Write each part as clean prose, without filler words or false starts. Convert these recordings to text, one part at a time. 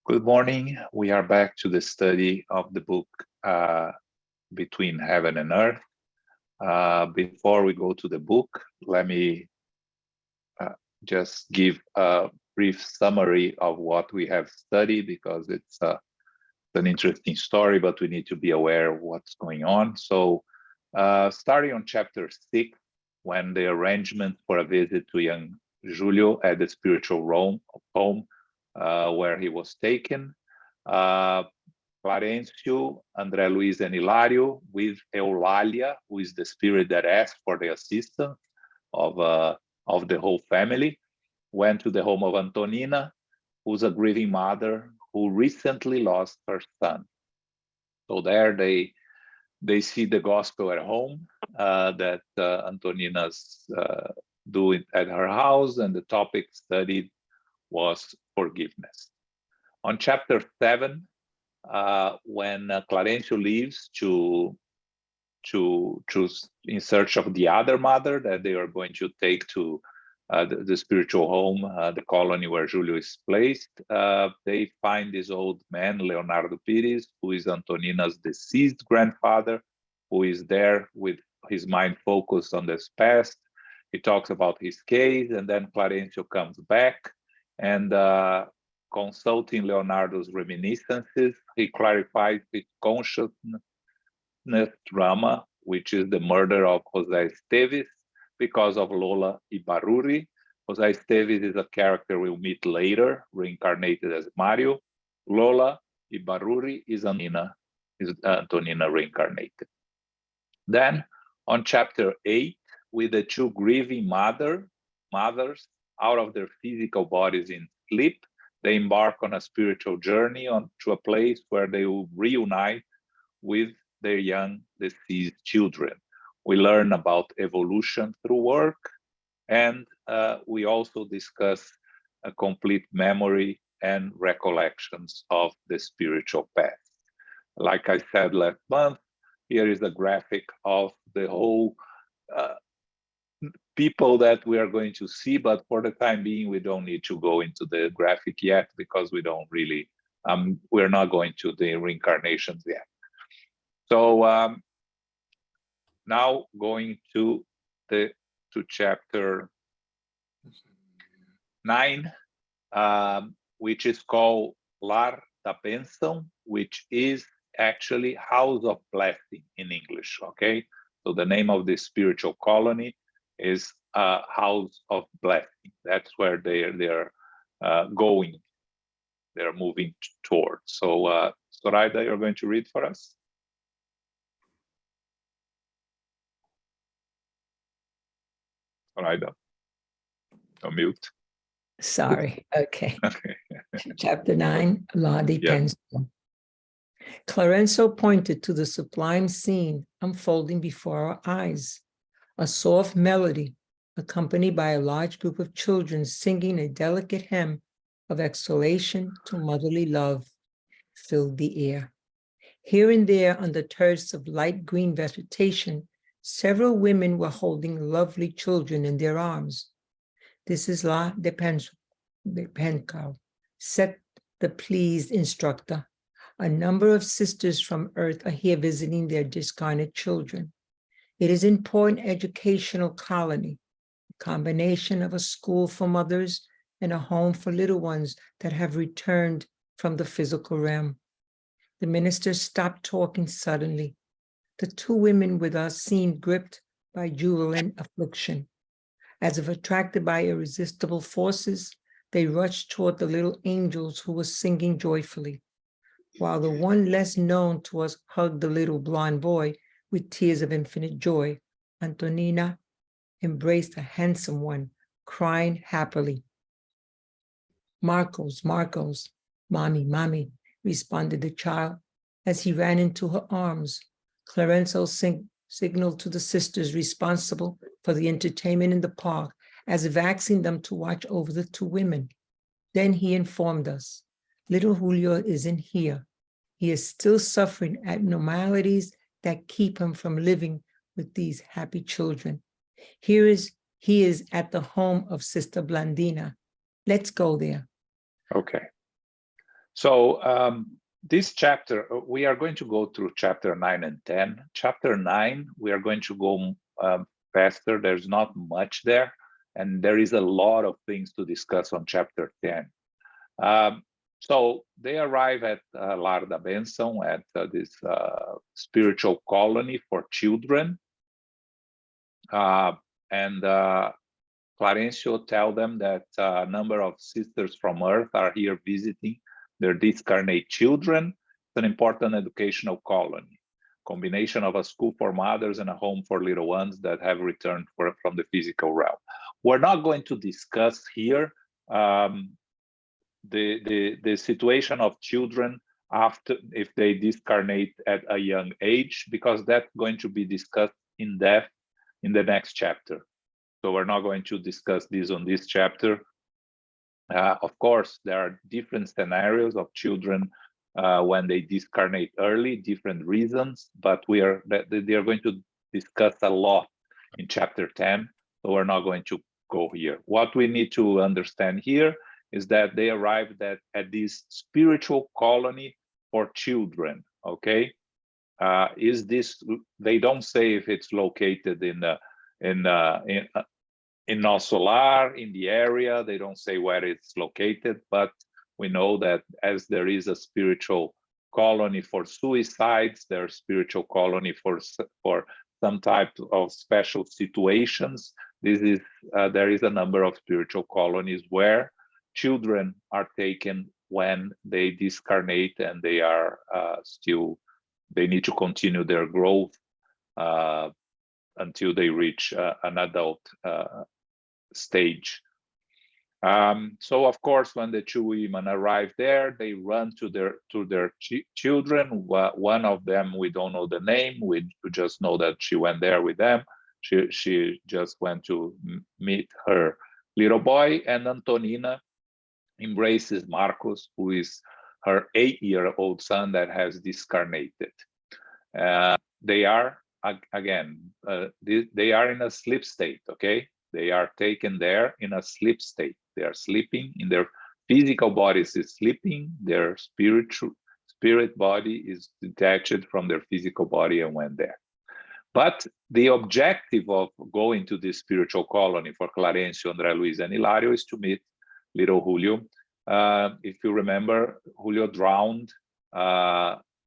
Good morning. We are back to the study of the book Between Heaven and Earth. Before we go to the book, let me just give a brief summary of what we have studied, because it's an interesting story, but we need to be aware of what's going on. So starting on chapter 6, when the arrangement for a visit to young Julio at the spiritual home where he was taken, Clarencio, Andre Luiz, and Hilario, with Eulalia, who is the spirit that asked for the assistance of the whole family, went to the home of Antonina, who's a grieving mother who recently lost her son. So there they see the gospel at home that Antonina's doing at her house, and the topic studied was forgiveness. On chapter 7, when Clarencio leaves to in search of the other mother that they are going to take to the spiritual home, the colony where Julio is placed, they find this old man, Leonardo Pires, who is Antonina's deceased grandfather, who is there with his mind focused on this past. He talks about his case, and then Clarencio comes back, and consulting Leonardo's reminiscences, he clarifies his consciousness drama, which is the murder of José Esteves because of Lola Ibarruri. José Esteves is a character we'll meet later, reincarnated as Mario. Lola Ibarruri is Antonina reincarnated. Then on chapter 8, with the two grieving mothers out of their physical bodies in sleep, they embark on a spiritual journey to a place where they will reunite with their young deceased children. We learn about evolution through work, and we also discuss a complete memory and recollections of the spiritual path. Like I said last month, here is a graphic of the whole people that we are going to see, but for the time being, we don't need to go into the graphic yet, because we don't really, we're not going to the reincarnations yet. So now going to chapter 9, which is called Lar da Bênção, which is actually House of Blessing in English, okay? So the name of this spiritual colony is House of Blessing. That's where they're going. They're moving towards. So Zoraida, you're going to read for us? Zoraida, mute. Sorry. Okay. Chapter 9, La de Penso. Clarencio pointed to the sublime scene unfolding before our eyes. A soft melody, accompanied by a large group of children singing a delicate hymn of exhalation to motherly love, filled the air. Here and there, under turrets of light green vegetation, several women were holding lovely children in their arms. This is La de Penco, said the pleased instructor. A number of sisters from Earth are here visiting their discarnate children. It is an important educational colony, a combination of a school for mothers and a home for little ones that have returned from the physical realm. The minister stopped talking suddenly. The two women with us seemed gripped by jubilant affliction. As if attracted by irresistible forces, they rushed toward the little angels who were singing joyfully, while the one less known to us hugged the little blond boy with tears of infinite joy. Antonina embraced a handsome one, crying happily. Marcos, mommy, responded the child as he ran into her arms. Clarencio signaled to the sisters responsible for the entertainment in the park, as if asking them to watch over the two women. Then he informed us, little Julio isn't here. He is still suffering abnormalities that keep him from living with these happy children. He is at the home of Sister Blandina. Let's go there. Okay. So this chapter, we are going to go through chapter 9 and 10. Chapter 9, we are going to go faster. There's not much there, and there is a lot of things to discuss on chapter 10. So they arrive at Lar da Bênção, at this spiritual colony for children. And Clarencio tells them that a number of sisters from Earth are here visiting their discarnate children. It's an important educational colony, combination of a school for mothers and a home for little ones that have returned from the physical realm. We're not going to discuss here the situation of children after, if they discarnate at a young age, because that's going to be discussed in depth in the next chapter. So we're not going to discuss this on this chapter. Of course, there are different scenarios of children when they discarnate early, different reasons, but they are going to discuss a lot in chapter 10, so we're not going to go here. What we need to understand here is that they arrived at this spiritual colony for children, okay? Is this, they don't say if it's located in Nosso in the area, they don't say where it's located, but we know that as there is a spiritual colony for suicides, there's spiritual colony for some type of special situations. This is there is a number of spiritual colonies where children are taken when they discarnate and they are they need to continue their growth until they reach an adult stage. So of course, when the two women arrive there, they run to their children. One of them, we don't know the name, we just know that she went there with them. She just went to meet her little boy, and Antonina embraces Marcos, who is her 8-year-old son that has discarnated. They are, again, they are in a sleep state, okay? They are taken there in a sleep state. They are sleeping, in their physical bodies is sleeping, their spirit body is detached from their physical body and went there. But the objective of going to this spiritual colony for Clarencio, Andre Luiz, and Hilario is to meet little Julio. If you remember, Julio drowned.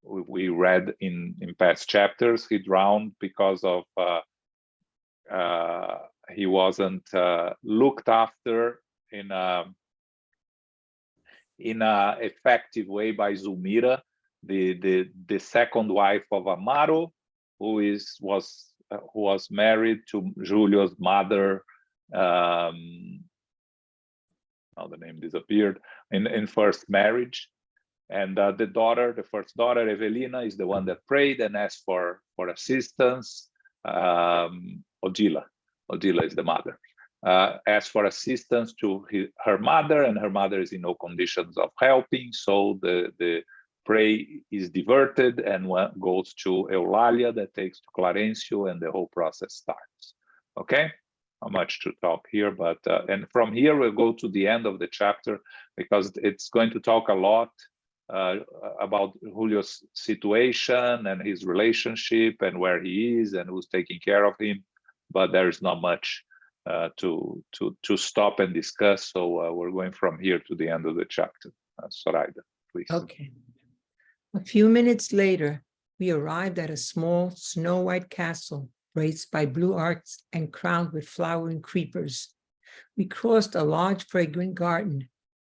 We read in past chapters, he drowned because of he wasn't looked after in a effective way by Zulmira, the second wife of Amaro, who was married to Julio's mother. Now the name disappeared in first marriage. And the first daughter, Evelina, is the one that prayed and asked for assistance. Odila is the mother. Asked for assistance to her mother, and her mother is in no conditions of helping. So the prey is diverted and goes to Eulalia, that takes to Clarencio, and the whole process starts. Okay, not much to talk here, but and from here we'll go to the end of the chapter, because it's going to talk a lot about Julio's situation and his relationship and where he is and who's taking care of him, but there is not much to stop and discuss. So we're going from here to the end of the chapter. Zoraida, please. Okay. A few minutes later, we arrived at a small snow-white castle graced by blue arcs and crowned with flowering creepers. We crossed a large fragrant garden.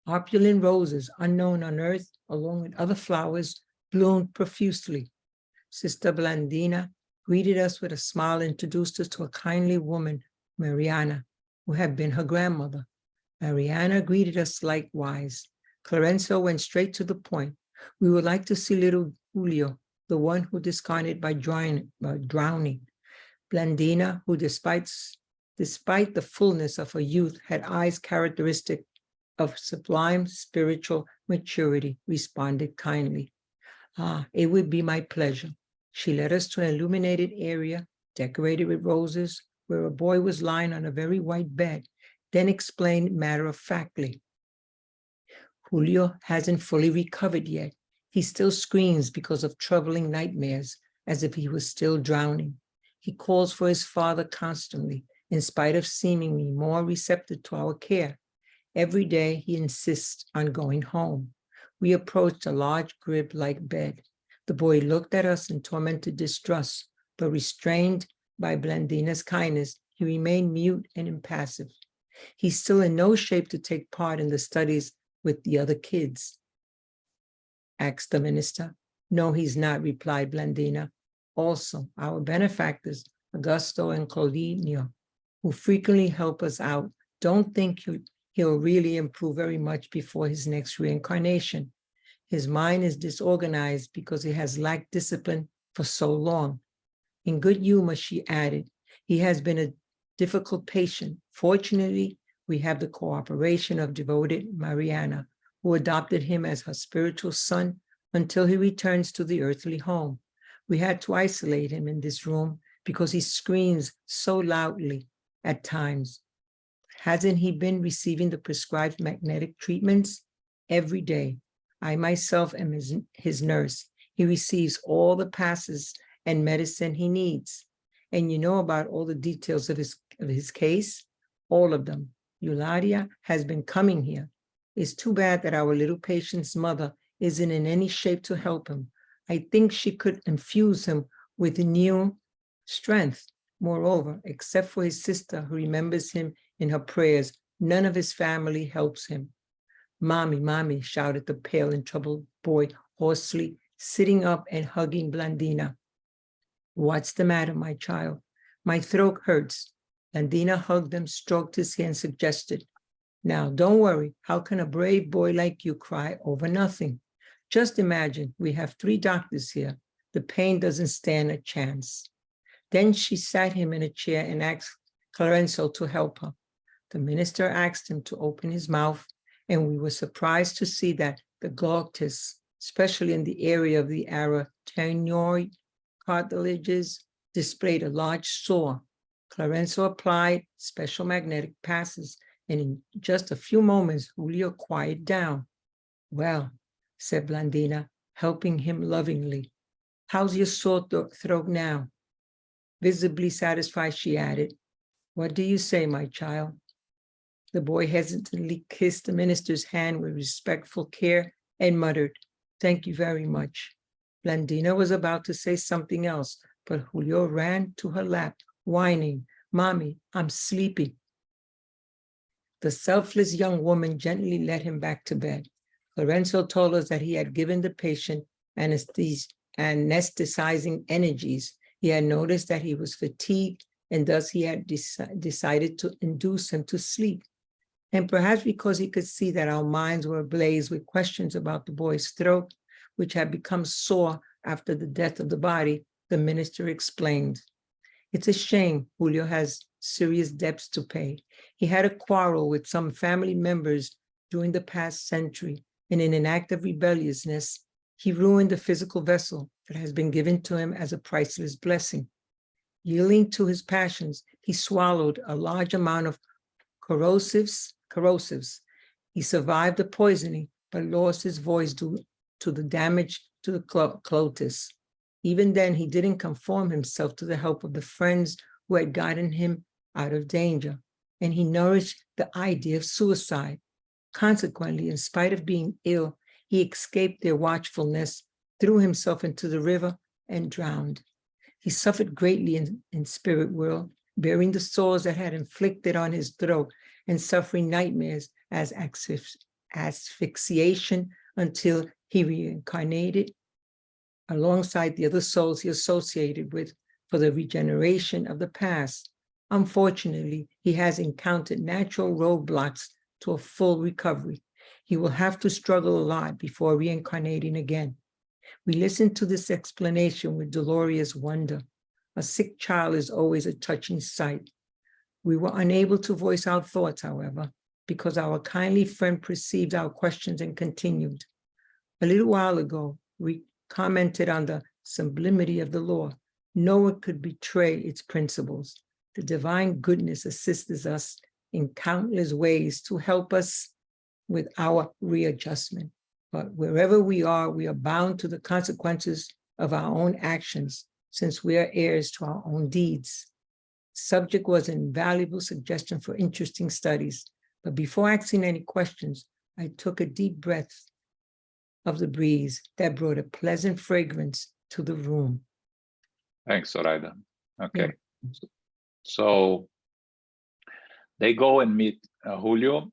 Opulent roses, unknown on earth, along with other flowers, bloomed profusely. Sister Blandina greeted us with a smile and introduced us to a kindly woman, Mariana, who had been her grandmother. Mariana greeted us likewise. Clarencio went straight to the point. We would like to see little Julio, the one who discarnated by drowning. Blandina, who despite the fullness of her youth, had eyes characteristic of sublime spiritual maturity, responded kindly. It would be my pleasure. She led us to an illuminated area, decorated with roses, where a boy was lying on a very white bed, then explained matter-of-factly. Julio hasn't fully recovered yet. He still screams because of troubling nightmares, as if he was still drowning. He calls for his father constantly, in spite of seemingly more receptive to our care. Every day he insists on going home. We approached a large crib-like bed. The boy looked at us in tormented distrust, but restrained by Blandina's kindness, he remained mute and impassive. He's still in no shape to take part in the studies with the other kids, asked the minister. No, he's not, replied Blandina. Also, our benefactors, Augusto and Claudinho, who frequently help us out, don't think he'll really improve very much before his next reincarnation. His mind is disorganized because he has lacked discipline for so long. In good humor, she added, he has been a difficult patient. Fortunately, we have the cooperation of devoted Mariana, who adopted him as her spiritual son until he returns to the earthly home. We had to isolate him in this room because he screams so loudly at times. Hasn't he been receiving the prescribed magnetic treatments? Every day. I myself am his nurse. He receives all the passes and medicine he needs. And you know about all the details of his case? All of them. Eulalia has been coming here. It's too bad that our little patient's mother isn't in any shape to help him. I think she could infuse him with new strength. Moreover, except for his sister who remembers him in her prayers, none of his family helps him. Mommy, mommy, shouted the pale and troubled boy hoarsely, sitting up and hugging Blandina. What's the matter, my child? My throat hurts. Blandina hugged him, stroked his hand, suggested, now, don't worry. How can a brave boy like you cry over nothing? Just imagine, we have 3 doctors here. The pain doesn't stand a chance. Then she sat him in a chair and asked Clarenzo to help her. The minister asked him to open his mouth, and we were surprised to see that the glottis, especially in the area of the arytenoid cartilages, displayed a large sore. Clarenzo applied special magnetic passes, and in just a few moments, Julio quieted down. Well, said Blandina, helping him lovingly. How's your sore throat now? Visibly satisfied, she added, what do you say, my child? The boy hesitantly kissed the minister's hand with respectful care and muttered, thank you very much. Blandina was about to say something else, but Julio ran to her lap, whining, Mommy, I'm sleepy. The selfless young woman gently led him back to bed. Lorenzo told us that he had given the patient anesthetizing energies. He had noticed that he was fatigued, and thus he had decided to induce him to sleep. And perhaps because he could see that our minds were ablaze with questions about the boy's throat, which had become sore after the death of the body, the minister explained. It's a shame Julio has serious debts to pay. He had a quarrel with some family members during the past century, and in an act of rebelliousness, he ruined the physical vessel that has been given to him as a priceless blessing. Yielding to his passions, he swallowed a large amount of corrosives. He survived the poisoning, but lost his voice due to the damage to the glottis. Even then, he didn't conform himself to the help of the friends who had gotten him out of danger, and he nourished the idea of suicide. Consequently, in spite of being ill, he escaped their watchfulness, threw himself into the river, and drowned. He suffered greatly in spirit world, bearing the sores that had inflicted on his throat and suffering nightmares as asphyxiation until he reincarnated alongside the other souls he associated with for the regeneration of the past. Unfortunately, he has encountered natural roadblocks to a full recovery. He will have to struggle a lot before reincarnating again. We listened to this explanation with dolorous wonder. A sick child is always a touching sight. We were unable to voice our thoughts, however, because our kindly friend perceived our questions and continued. A little while ago, we commented on the sublimity of the law. No one could betray its principles. The divine goodness assists us in countless ways to help us with our readjustment. But wherever we are bound to the consequences of our own actions, since we are heirs to our own deeds. Subject was an invaluable suggestion for interesting studies. But before asking any questions, I took a deep breath of the breeze that brought a pleasant fragrance to the room. Thanks, Zoraida. Okay. Yeah. So they go and meet Julio.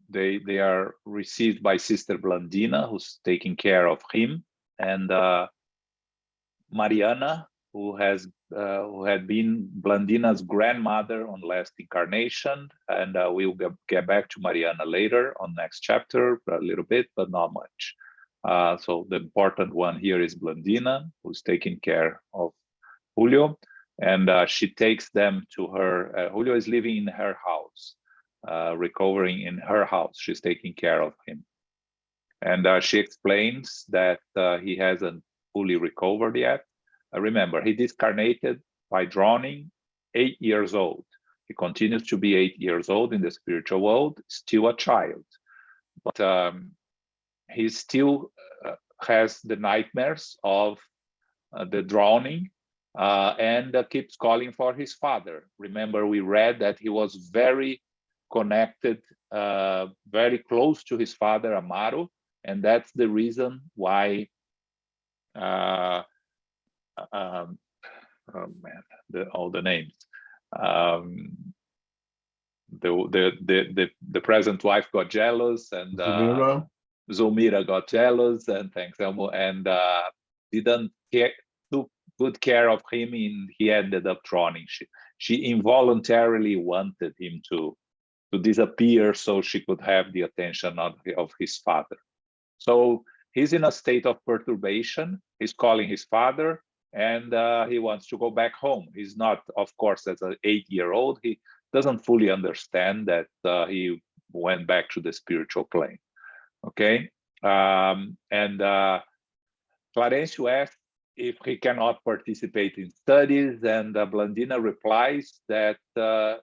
They are received by Sister Blandina, who's taking care of him, and Mariana, who had been Blandina's grandmother on last incarnation, and we'll get back to Mariana later on next chapter a little bit, but not much. So the important one here is Blandina, who's taking care of Julio, and she takes them to her. Julio is living in her house, recovering in her house. She's taking care of him, and she explains that he hasn't fully recovered yet. Remember, he discarnated by drowning 8 years old. He continues to be 8 years old in the spiritual world, still a child, but he still has the nightmares of the drowning and keeps calling for his father. Remember, we read that he was very connected, very close to his father, Amaro, and that's the reason why oh man, all the names. The present wife got jealous, and Zulmira got jealous, and thanks Elmo, and didn't took good care of him, and he ended up drowning. She involuntarily wanted him to disappear so she could have the attention of his father. So he's in a state of perturbation. He's calling his father, and he wants to go back home. He's not, of course, as an 8-year-old, he doesn't fully understand that he went back to the spiritual plane. Okay, and Clarencio asks if he cannot participate in studies, and Blandina replies that the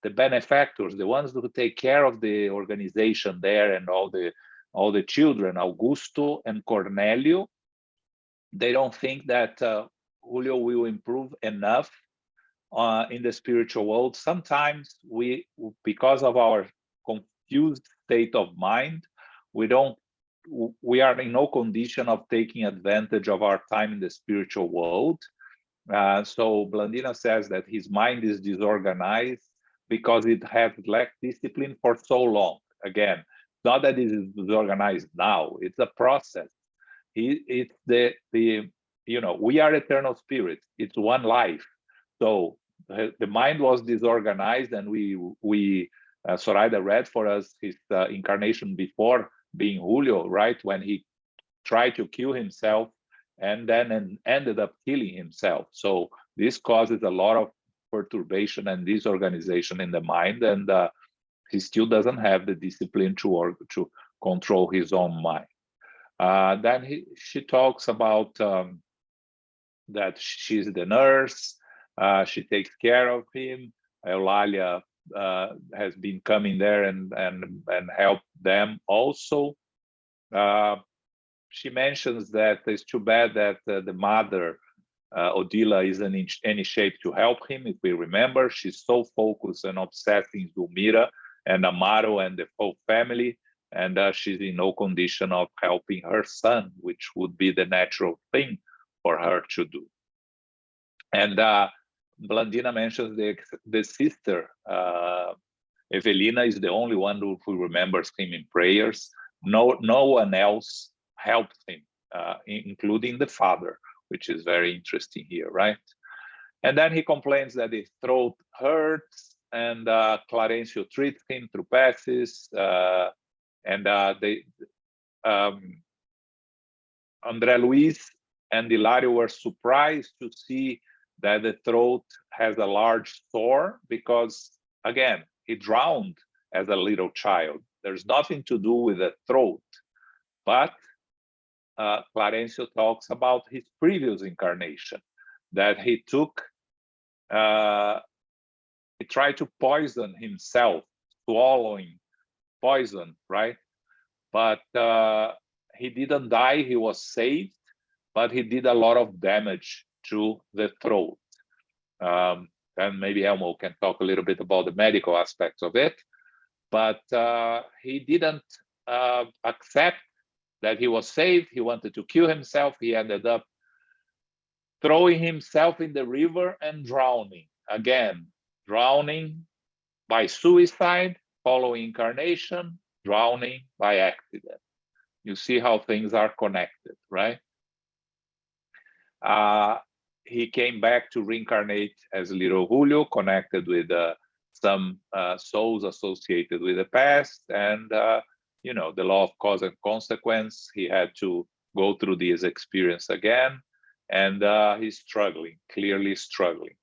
benefactors, the ones who take care of the organization there, and all the children, Augusto and Cornelio, they don't think that Julio will improve enough in the spiritual world. Sometimes we, because of our confused state of mind, we are in no condition of taking advantage of our time in the spiritual world. So Blandina says that his mind is disorganized because it has lacked discipline for so long. Again, not that it is disorganized now, it's a process. It's we are eternal spirits. It's one life. So the mind was disorganized, and we Zoraida read for us his incarnation before being Julio, right? When he tried to kill himself and then ended up killing himself. So this causes a lot of perturbation and disorganization in the mind, and he still doesn't have the discipline to control his own mind. Then she talks about that she's the nurse, she takes care of him. Eulalia has been coming there and help them also. She mentions that it's too bad that the mother, Odila, isn't in any shape to help him. If we remember, she's so focused and obsessed in Zulmira and Amaro and the whole family, and she's in no condition of helping her son, which would be the natural thing for her to do. And Blandina mentions the sister, Evelina, is the only one who remembers him in prayers. No one else helps him, including the father, which is very interesting here, right? And then he complains that his throat hurts, and Clarencio treats him through passes, and Andre Luiz and Hilario were surprised to see that the throat has a large sore because, again, he drowned as a little child. There's nothing to do with the throat, but Clarencio talks about his previous incarnation, that he tried to poison himself, swallowing poison, right? But he didn't die, he was saved, but he did a lot of damage to the throat. And maybe Elmo can talk a little bit about the medical aspects of it, but he didn't accept that he was saved. He wanted to kill himself. He ended up throwing himself in the river and drowning. Again, drowning by suicide, following incarnation, drowning by accident. You see how things are connected, right? He came back to reincarnate as little Julio, connected with some souls associated with the past, and you know, the law of cause and consequence. He had to go through this experience again, and he's struggling, clearly struggling.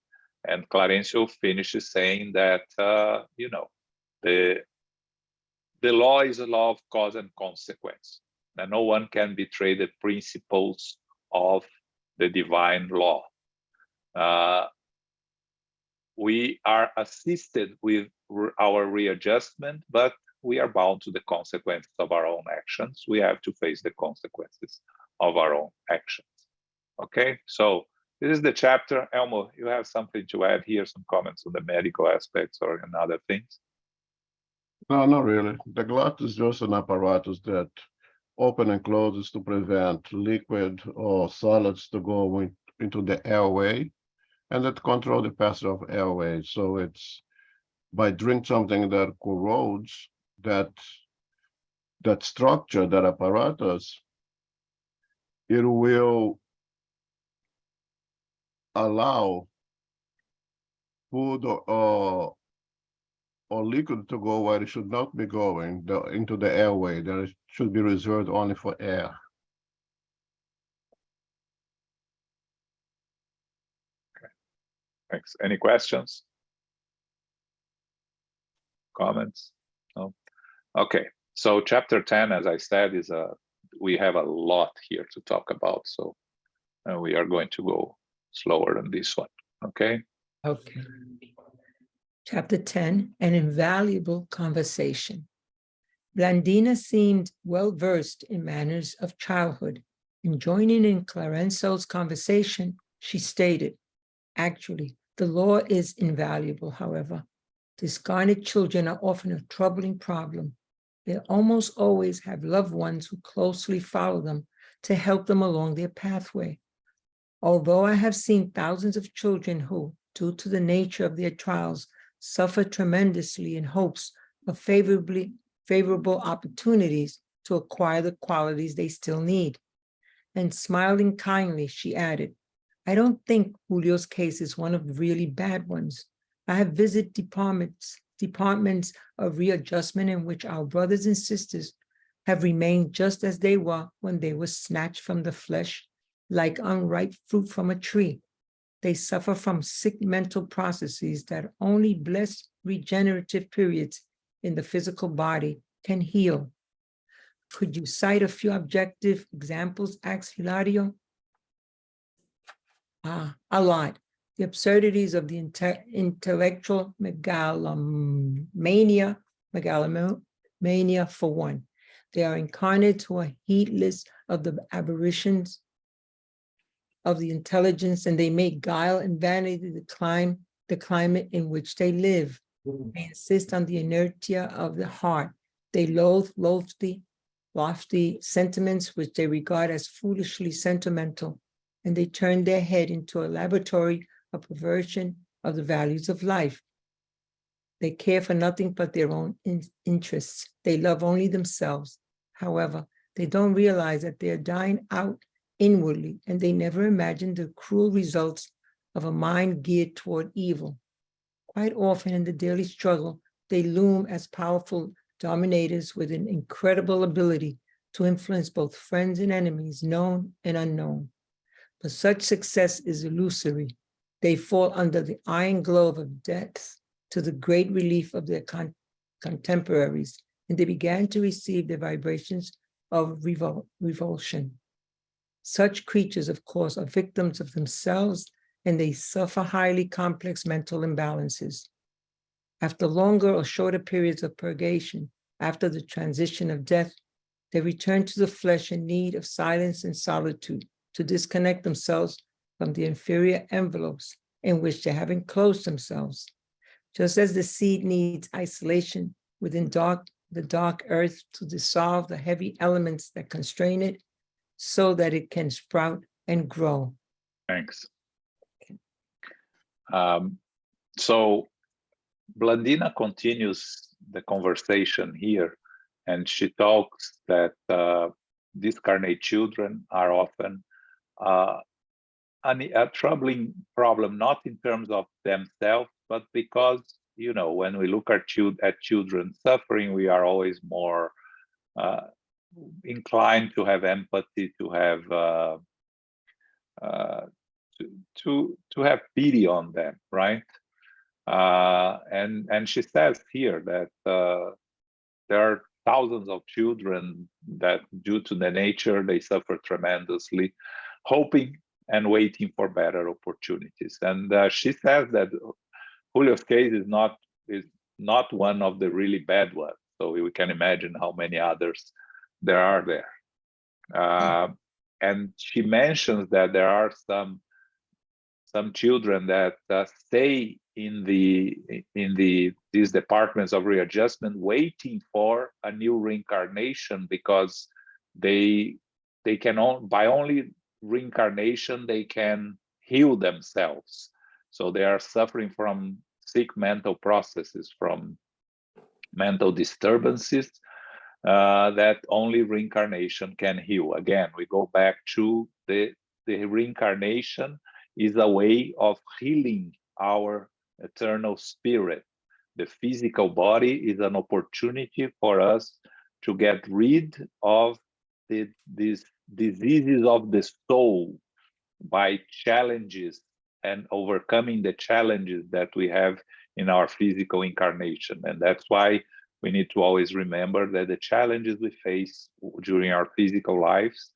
And Clarencio finishes saying that you know, the law is a law of cause and consequence, and no one can betray the principles of the divine law. We are assisted with our readjustment, but we are bound to the consequences of our own actions. We have to face the consequences of our own actions. Okay, so this is the chapter. Elmo, you have something to add here, some comments on the medical aspects or on other things? No, not really. The glot is just an apparatus that open and closes to prevent liquid or solids to go into the airway, and that control the passage of airway. So it's by doing something that corrodes that structure, that apparatus, it will allow food or liquid to go where it should not be going, into the airway. That it should be reserved only for air. Okay, thanks. Any questions? Comments? No? Okay, so chapter 10, as I said, is we have a lot here to talk about, so we are going to go slower than this one, okay? Okay. Chapter 10, an invaluable conversation. Blandina seemed well-versed in manners of childhood, and joining in Clarenzo's conversation, she stated, actually, the law is invaluable, however. Discarnate children are often a troubling problem. They almost always have loved ones who closely follow them to help them along their pathway. Although I have seen thousands of children who, due to the nature of their trials, suffer tremendously in hopes of favorable opportunities to acquire the qualities they still need. And smiling kindly, she added, I don't think Julio's case is one of the really bad ones. I have visited departments of readjustment in which our brothers and sisters have remained just as they were when they were snatched from the flesh, like unripe fruit from a tree. They suffer from sick mental processes that only blessed regenerative periods in the physical body can heal. Could you cite a few objective examples, asked Hilario? A lot. The absurdities of the intellectual megalomania for one. They are incarnate who are heedless of the aberrations of the intelligence, and they make guile and vanity the climate in which they live. They insist on the inertia of the heart. They loathe lofty sentiments which they regard as foolishly sentimental, and they turn their head into a laboratory of perversion of the values of life. They care for nothing but their own interests. They love only themselves. However, they don't realize that they're dying out inwardly, and they never imagine the cruel results of a mind geared toward evil. Quite often in the daily struggle, they loom as powerful dominators with an incredible ability to influence both friends and enemies, known and unknown. But such success is illusory. They fall under the iron glove of death to the great relief of their contemporaries, and they began to receive the vibrations of revulsion. Such creatures, of course, are victims of themselves, and they suffer highly complex mental imbalances. After longer or shorter periods of purgation, After the transition of death, they return to the flesh in need of silence and solitude to disconnect themselves from the inferior envelopes in which they have enclosed themselves. Just as the seed needs isolation within the dark earth to dissolve the heavy elements that constrain it, so that it can sprout and grow. Thanks. So Blandina continues the conversation here, and she talks that discarnate children are often a troubling problem, not in terms of themselves, but because, you know, when we look at children suffering, we are always more inclined to have empathy, to have to have pity on them, right? And she says here that there are thousands of children that, due to the nature, they suffer tremendously, hoping and waiting for better opportunities. And she says that Julio's case is not one of the really bad ones. So we can imagine how many others there are there. And she mentions that there are some children that stay in these departments of readjustment, waiting for a new reincarnation, because they can by only reincarnation they can heal themselves. So they are suffering from sick mental processes, from mental disturbances that only reincarnation can heal. Again, we go back to the reincarnation is a way of healing our eternal spirit. The physical body is an opportunity for us to get rid of these diseases of the soul by challenges and overcoming the challenges that we have in our physical incarnation. And that's why we need to always remember that the challenges we face during our physical lives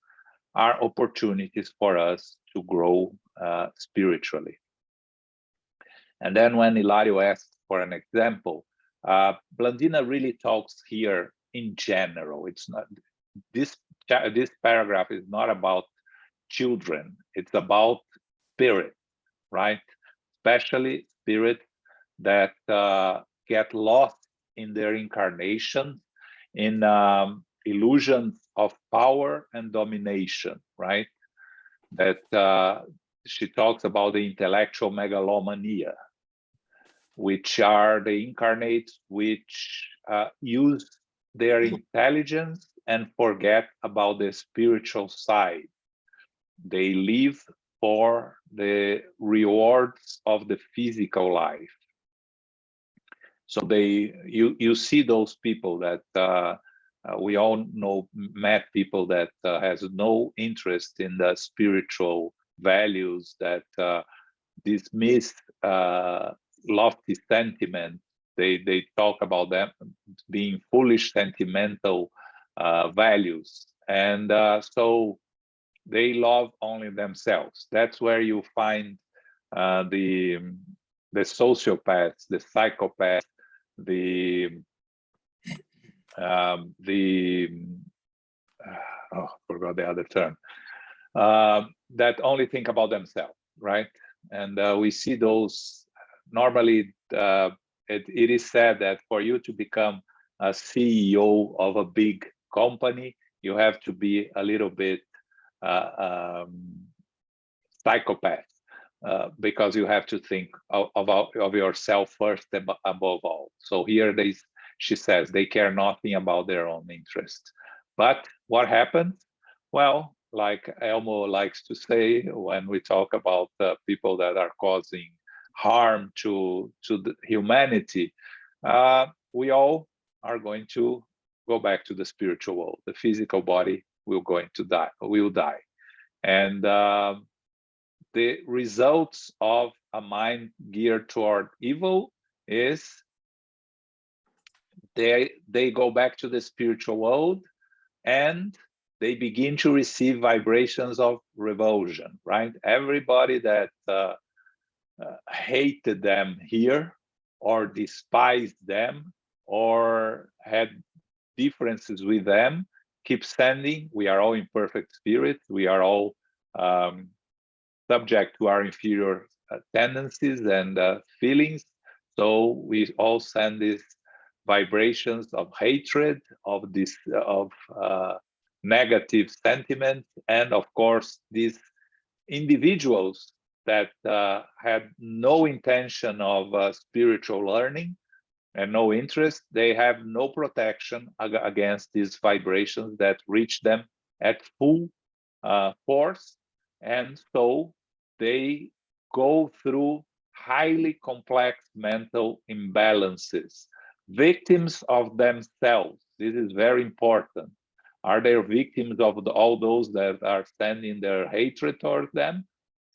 are opportunities for us to grow spiritually. And then when Hilario asked for an example, Blandina really talks here in general. It's not this paragraph is not about children. It's about spirit, right? Especially spirits that get lost in their incarnation, in illusions of power and domination, right? That she talks about the intellectual megalomania, which are the incarnates which use their intelligence and forget about the spiritual side. They live for the rewards of the physical life. So you see those people that we all know, met people that has no interest in the spiritual values, that dismiss lofty sentiment. They talk about them being foolish, sentimental values, and so they love only themselves. That's where you find the sociopaths, the psychopaths, forgot the other term, that only think about themselves, right? And we see those normally. It is said that for you to become a CEO of a big company, you have to be a little bit psychopath, because you have to think of yourself first above all. So here she says they care nothing about their own interest. But what happens? Well, like Elmo likes to say when we talk about people that are causing harm to the humanity, we all are going to go back to the spiritual world. The physical body will die. And the results of a mind geared toward evil is they go back to the spiritual world and they begin to receive vibrations of revulsion, right? Everybody that hated them here or despised them or had differences with them, keep sending. We are all imperfect spirits. We are all subject to our inferior tendencies and feelings. So we all send these vibrations of hatred, of this, of negative sentiments, and of course, these individuals that had no intention of spiritual learning and no interest, they have no protection against these vibrations that reach them at full force. And so they go through highly complex mental imbalances, victims of themselves. This is very important. Are they victims of all those that are sending their hatred towards them?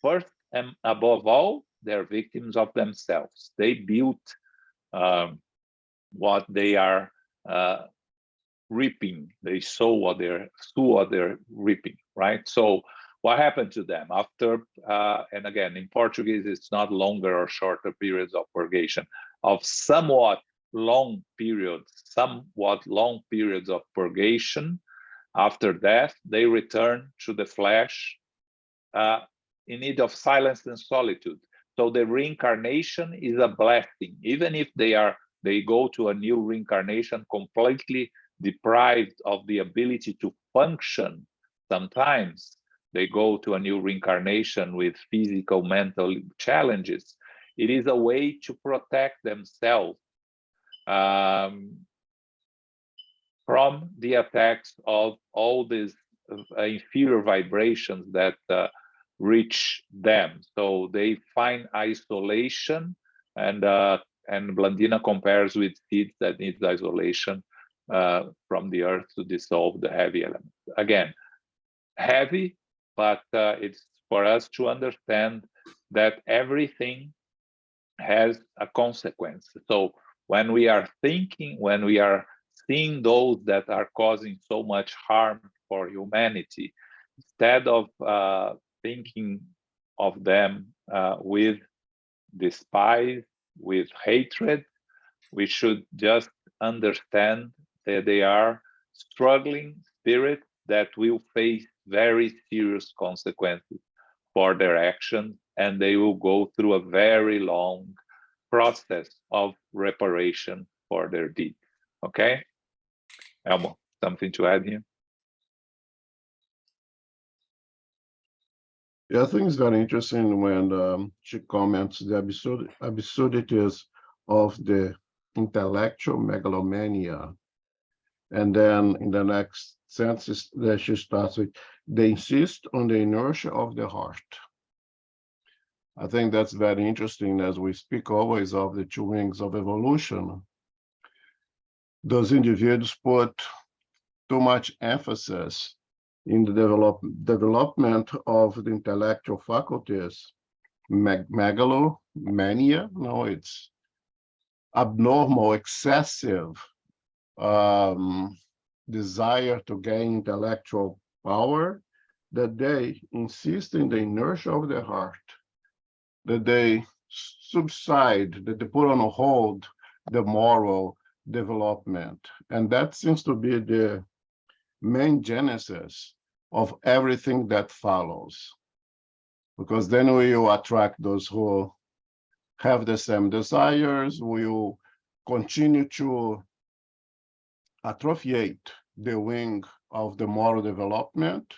First and above all, they're victims of themselves. They built what they are reaping. They sow what they're reaping, right? So what happened to them after, and again, in Portuguese, it's not longer or shorter periods of purgation, of somewhat long periods of purgation. After death, they return to the flesh in need of silence and solitude. So the reincarnation is a blessing, even if they go to a new reincarnation completely deprived of the ability to function. Sometimes they go to a new reincarnation with physical, mental challenges. It is a way to protect themselves from the attacks of all these inferior vibrations that reach them. So they find isolation, and Blandina compares with seeds that need isolation from the earth to dissolve the heavy elements. Again, heavy, but it's for us to understand that everything has a consequence. So when we are thinking, when we are seeing those that are causing so much harm for humanity, instead of thinking of them with despise, with hatred, we should just understand that they are struggling spirits that will face very serious consequences for their actions, and they will go through a very long process of reparation for their deeds. Okay? Elmo, something to add here? Yeah, I think it's very interesting when she comments the absurdities of the intellectual megalomania. And then in the next sentence that she starts with, they insist on the inertia of the heart. I think that's very interesting as we speak always of the two wings of evolution. Those individuals put too much emphasis in the development of the intellectual faculties, megalomania, no, it's abnormal, excessive desire to gain intellectual power, that they insist in the inertia of the heart, that they subside, that they put on hold the moral development. And that seems to be the main genesis of everything that follows, because then we will attract those who have the same desires. We will continue to atrophiate the wing of the moral development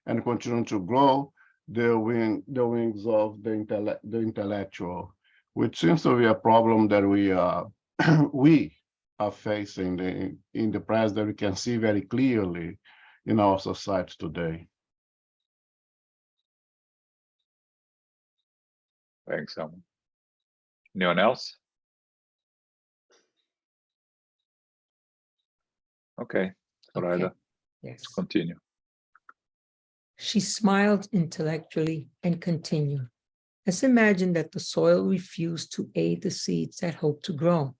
and continue to grow the wings of the intellectual, which seems to be a problem that we are facing in the present, that we can see very clearly in our society today. Thanks, Elmo. Anyone else? Okay, Zoraida, Yes. let's continue. She smiled intellectually and continued. Let's imagine that the soil refused to aid the seeds that hope to grow.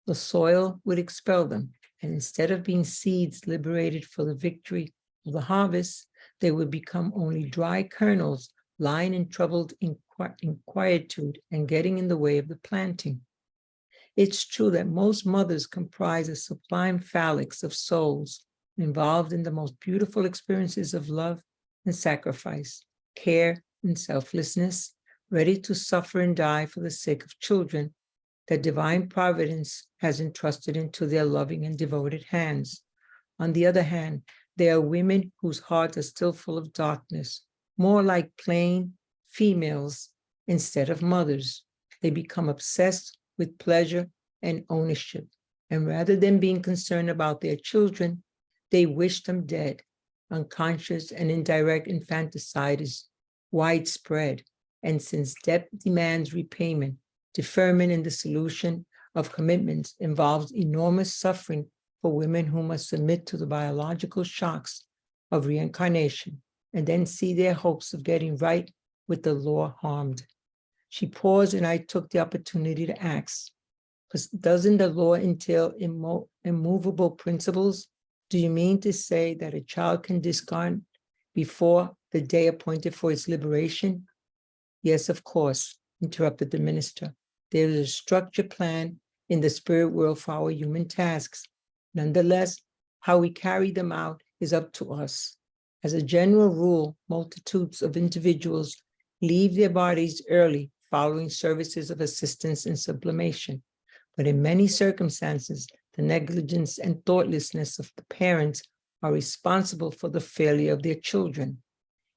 The soil would expel them, and instead of being seeds liberated for the victory of the harvest, they would become only dry kernels lying in troubled inquietude and getting in the way of the planting. It's true that most mothers comprise a sublime phalanx of souls involved in the most beautiful experiences of love and sacrifice, care and selflessness, ready to suffer and die for the sake of children that divine providence has entrusted into their loving and devoted hands. On the other hand, there are women whose hearts are still full of darkness, more like plain females instead of mothers. They become obsessed with pleasure and ownership, and rather than being concerned about their children, they wish them dead. Unconscious and indirect infanticide is widespread, and since debt demands repayment, deferment in the solution of commitments involves enormous suffering for women who must submit to the biological shocks of reincarnation and then see their hopes of getting right with the law harmed. She paused, and I took the opportunity to ask, doesn't the law entail immovable principles? Do you mean to say that a child can discard before the day appointed for its liberation? Yes, of course, interrupted the minister. There is a structured plan in the spirit world for our human tasks. Nonetheless, how we carry them out is up to us. As a general rule, multitudes of individuals leave their bodies early following services of assistance and sublimation. But in many circumstances, the negligence and thoughtlessness of the parents are responsible for the failure of their children.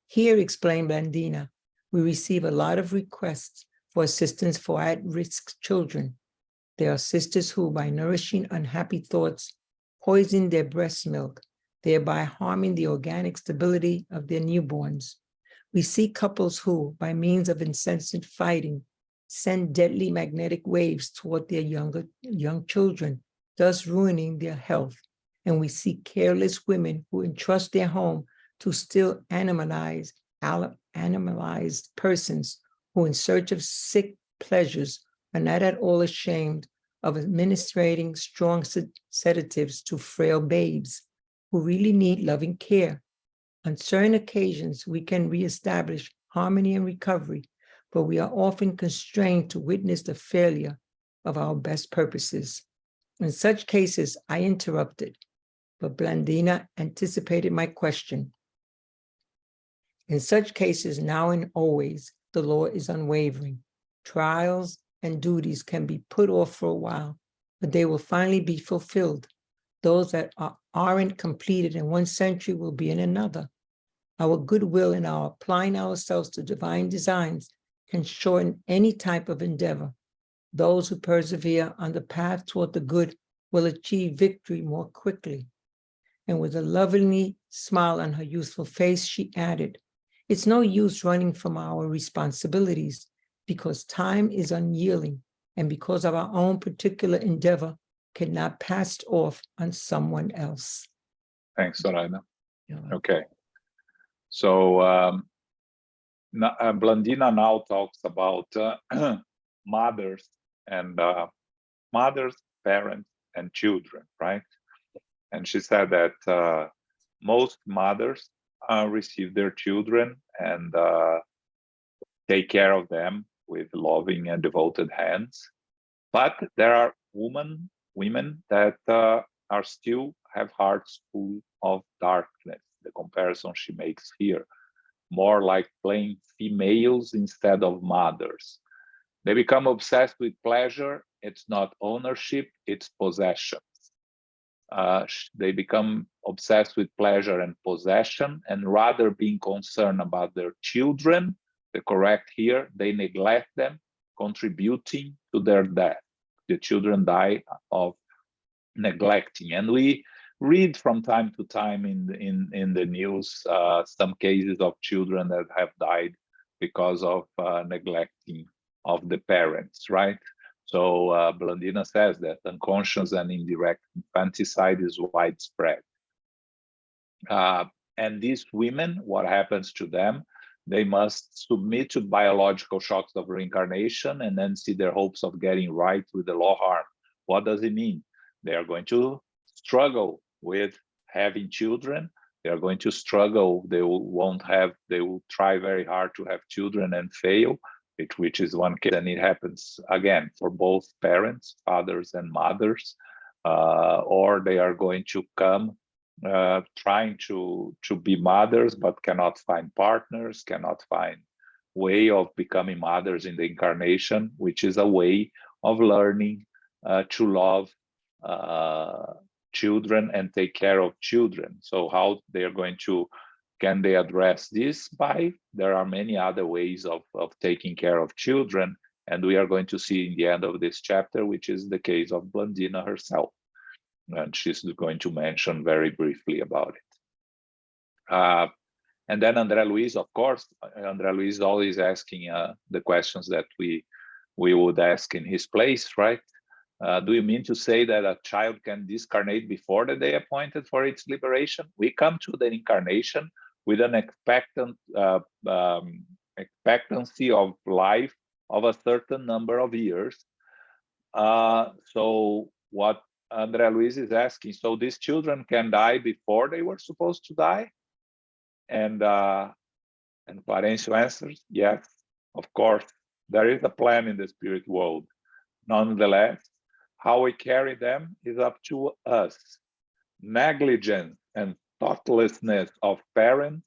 Here, explained Blandina, we receive a lot of requests for assistance for at-risk children. There are sisters who, by nourishing unhappy thoughts, poison their breast milk, thereby harming the organic stability of their newborns. We see couples who, by means of incessant fighting, send deadly magnetic waves toward their young children, thus ruining their health. And we see careless women who entrust their home to still animalized persons who, in search of sick pleasures, are not at all ashamed of administering strong sedatives to frail babes who really need loving care. On certain occasions, we can reestablish harmony and recovery, but we are often constrained to witness the failure of our best purposes. In such cases, I interrupted, but Blandina anticipated my question. In such cases, now and always, the law is unwavering. Trials and duties can be put off for a while, but they will finally be fulfilled. Those that aren't completed in one century will be in another. Our goodwill and our applying ourselves to divine designs can shorten any type of endeavor. Those who persevere on the path toward the good will achieve victory more quickly. And with a lovingly smile on her youthful face, she added, it's no use running from our responsibilities because time is unyielding and because of our own particular endeavor cannot pass off on someone else. Thanks, Soraya. Okay. So Blandina now talks about mothers, parents, and children, right? And she said that most mothers receive their children and take care of them with loving and devoted hands. But there are women that are still have hearts full of darkness. The comparison she makes here, more like plain females instead of mothers. They become obsessed with pleasure. It's not ownership, it's possessions. They become obsessed with pleasure and possession, and rather being concerned about their children, the correct here, they neglect them, contributing to their death. The children die of neglecting. And we read from time to time in the news some cases of children that have died because of neglecting of the parents, right? So Blandina says that unconscious and indirect infanticide is widespread. And these women, what happens to them? They must submit to biological shocks of reincarnation and then see their hopes of getting right with the law harm. What does it mean? They are going to struggle with having children. They are going to struggle. They will try very hard to have children and fail. which is one case, and it happens again for both parents, fathers and mothers, or they are going to come trying to be mothers, but cannot find partners, cannot find way of becoming mothers in the incarnation, which is a way of learning to love children and take care of children. So how they are going to, can they address this? There are many other ways of taking care of children, and we are going to see in the end of this chapter, which is the case of Blandina herself. And she's going to mention very briefly about it. And then Andre Luiz, of course, Andre Luiz is always asking the questions that we would ask in his place, right? Do you mean to say that a child can discarnate before the day appointed for its liberation? We come to the incarnation with an expectancy of life of a certain number of years. So what Andre Luiz is asking, so these children can die before they were supposed to die? And Clarencio answers, yes, of course, there is a plan in the spirit world. Nonetheless, how we carry them is up to us. Negligence and thoughtlessness of parents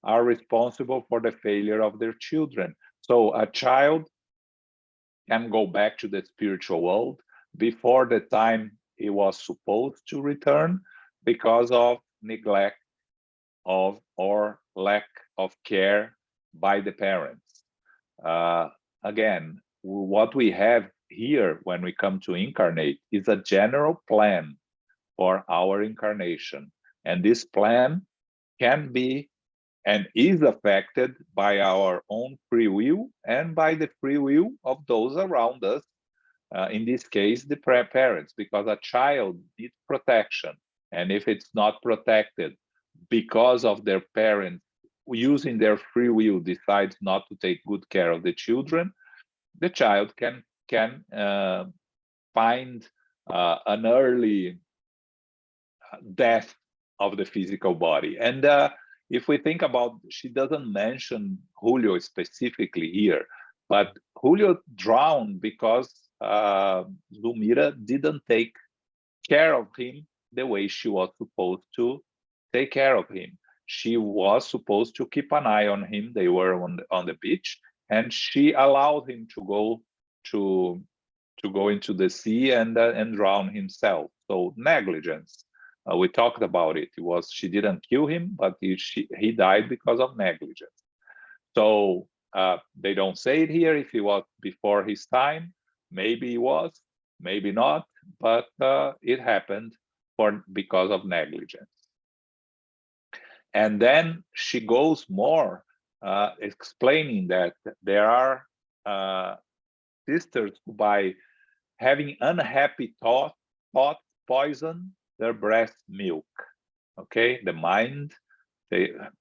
are responsible for the failure of their children. So a child can go back to the spiritual world before the time he was supposed to return because of neglect of or lack of care by the parents. Again, what we have here when we come to incarnate is a general plan for our incarnation. And this plan can be and is affected by our own free will and by the free will of those around us. In this case, the parents, because a child needs protection. And if it's not protected because of their parents using their free will decides not to take good care of the children, the child can find an early death of the physical body. And if we think about, she doesn't mention Julio specifically here, but Julio drowned because Zulmira didn't take care of him the way she was supposed to take care of him. She was supposed to keep an eye on him. They were on the beach, and she allowed him to go into the sea and drown himself. So negligence. We talked about it. She didn't kill him, but he died because of negligence. So they don't say it here if he was before his time. Maybe he was, maybe not, but it happened because of negligence. And then she goes more explaining that there are sisters who, by having unhappy thoughts poison their breast milk. Okay, the mind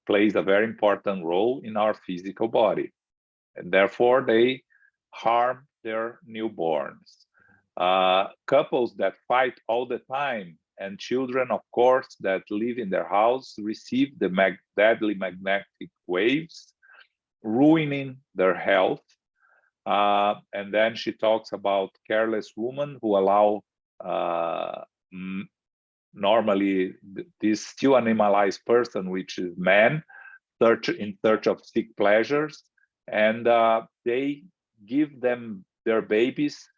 plays a very important role in our physical body, and therefore they harm their newborns. Couples that fight all the time, and children, of course, that live in their house receive the deadly magnetic waves, ruining their health. And then she talks about careless women who allow normally this still animalized person, which is man, in search of sick pleasures, and they give them their babies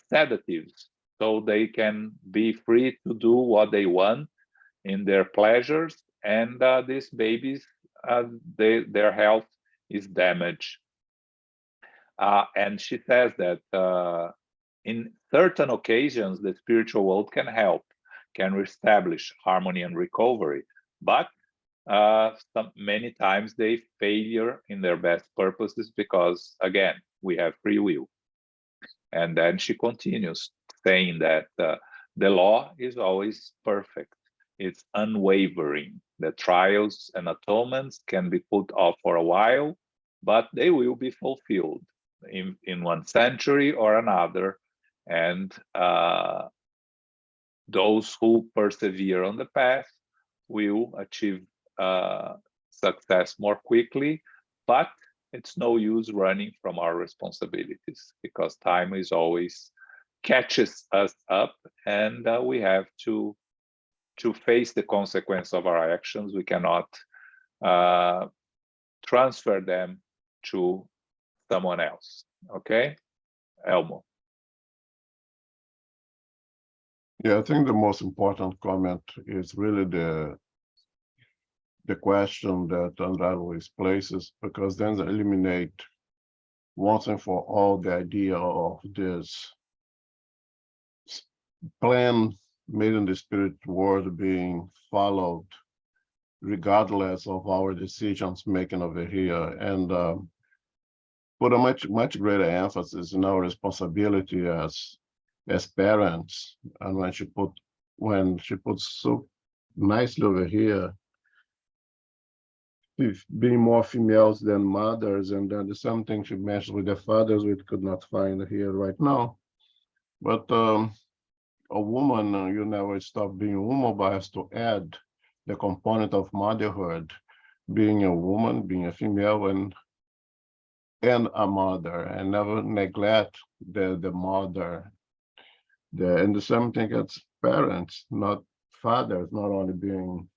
sedatives so they can be free to do what they want in their pleasures, and these babies, their health is damaged. And she says that in certain occasions, the spiritual world can help, can reestablish harmony and recovery, but many times they failure in their best purposes because, again, we have free will. And then she continues saying that the law is always perfect. It's unwavering. The trials and atonements can be put off for a while, but they will be fulfilled in one century or another. And those who persevere on the path will achieve success more quickly, but it's no use running from our responsibilities, because time is always catches us up, and we have to face the consequence of our actions. We cannot transfer them to someone else. Okay, Elmo. Yeah, I think the most important comment is really the question that Andre Luiz places, because then they eliminate once and for all the idea of this plan made in the spirit world being followed regardless of our decisions making over here, and put a much greater emphasis in our responsibility as parents. And when she puts so nicely over here, being more females than mothers, and then the same thing she mentioned with the fathers, we could not find here right now. But a woman, you never stop being a woman, but has to add the component of motherhood, being a woman, being a female, and a mother, and never neglect the mother. And the same thing as parents, not fathers, not only being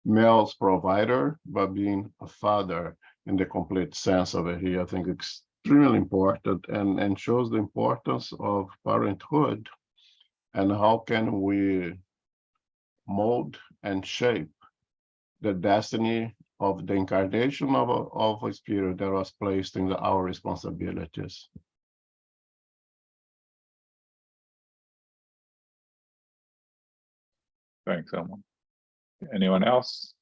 male's provider, but being a father in the complete sense of it here. I think it's extremely important, and shows the importance of parenthood, and how can we mold and shape the destiny of the incarnation of a spirit that was placed in our responsibilities. Thanks, Elmo. Anyone else?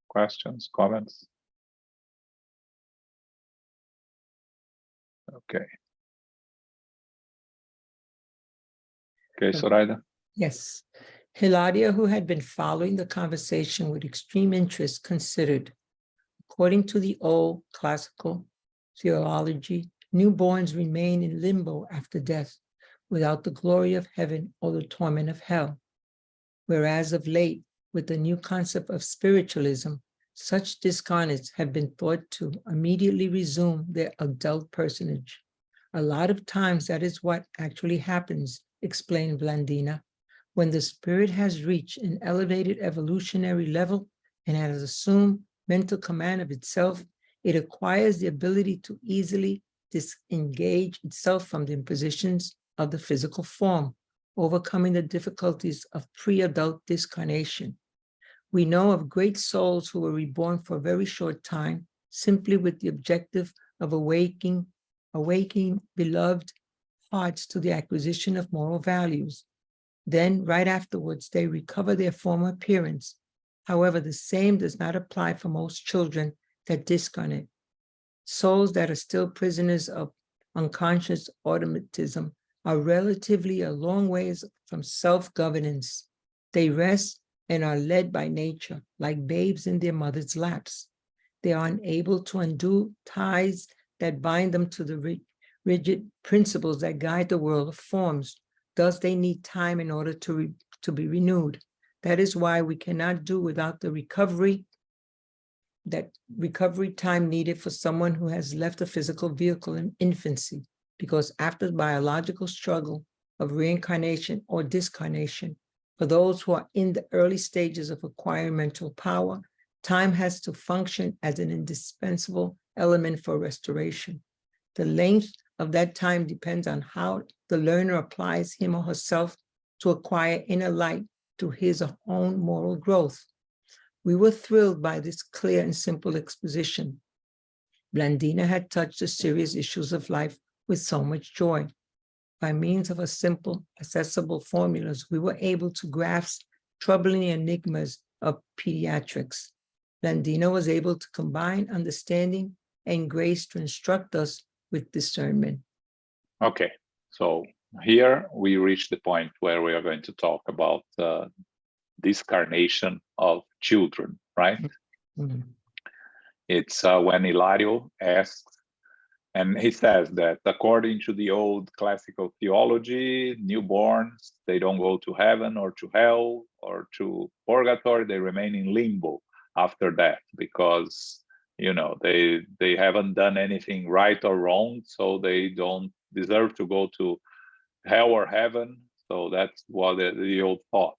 Questions, comments? Okay. Okay, Zoraida. Yes. Hilaria, who had been following the conversation with extreme interest, considered, according to the old classical theology, newborns remain in limbo after death, without the glory of heaven or the torment of hell. Whereas of late, with the new concept of spiritualism, such discarnates have been thought to immediately resume their adult personage. A lot of times that is what actually happens, explained Blandina. When the spirit has reached an elevated evolutionary level and has assumed mental command of itself, it acquires the ability to easily disengage itself from the impositions of the physical form, overcoming the difficulties of pre-adult discarnation. We know of great souls who were reborn for a very short time, simply with the objective of awakening beloved hearts to the acquisition of moral values. Then, right afterwards, they recover their former appearance. However, the same does not apply for most children that discarnate. Souls that are still prisoners of unconscious automatism are relatively a long ways from self-governance. They rest and are led by nature, like babes in their mother's laps. They are unable to undo ties that bind them to the rigid principles that guide the world of forms. Thus, they need time in order to be renewed. That is why we cannot do without the recovery time needed for someone who has left a physical vehicle in infancy, because after the biological struggle of reincarnation or discarnation, for those who are in the early stages of acquiring mental power, time has to function as an indispensable element for restoration. The length of that time depends on how the learner applies him or herself to acquire inner light through his or her own moral growth. We were thrilled by this clear and simple exposition. Blandina had touched the serious issues of life with so much joy. By means of a simple, accessible formulas, we were able to grasp troubling enigmas of pediatrics. Blandina was able to combine understanding and grace to instruct us with discernment. Okay, so here we reach the point where we are going to talk about discarnation of children, right? Mm-hmm. It's when Hilario asks, and he says that according to the old classical theology, newborns, they don't go to heaven or to hell or to purgatory, they remain in limbo after that, because you know, they haven't done anything right or wrong, so they don't deserve to go to hell or heaven. So that's what the old thought.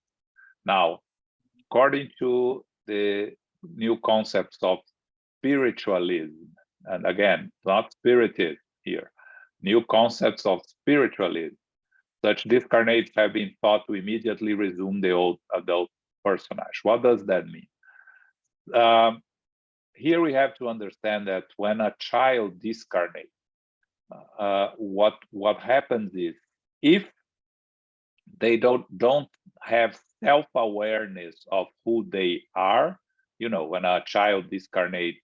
Now, according to the new concepts of spiritualism, and again, not spiritism here, new concepts of spiritualism, such discarnates have been thought to immediately resume the old adult personage. What does that mean? Here we have to understand that when a child discarnates, what happens is, if they don't have self-awareness of who they are, you know, when a child discarnates,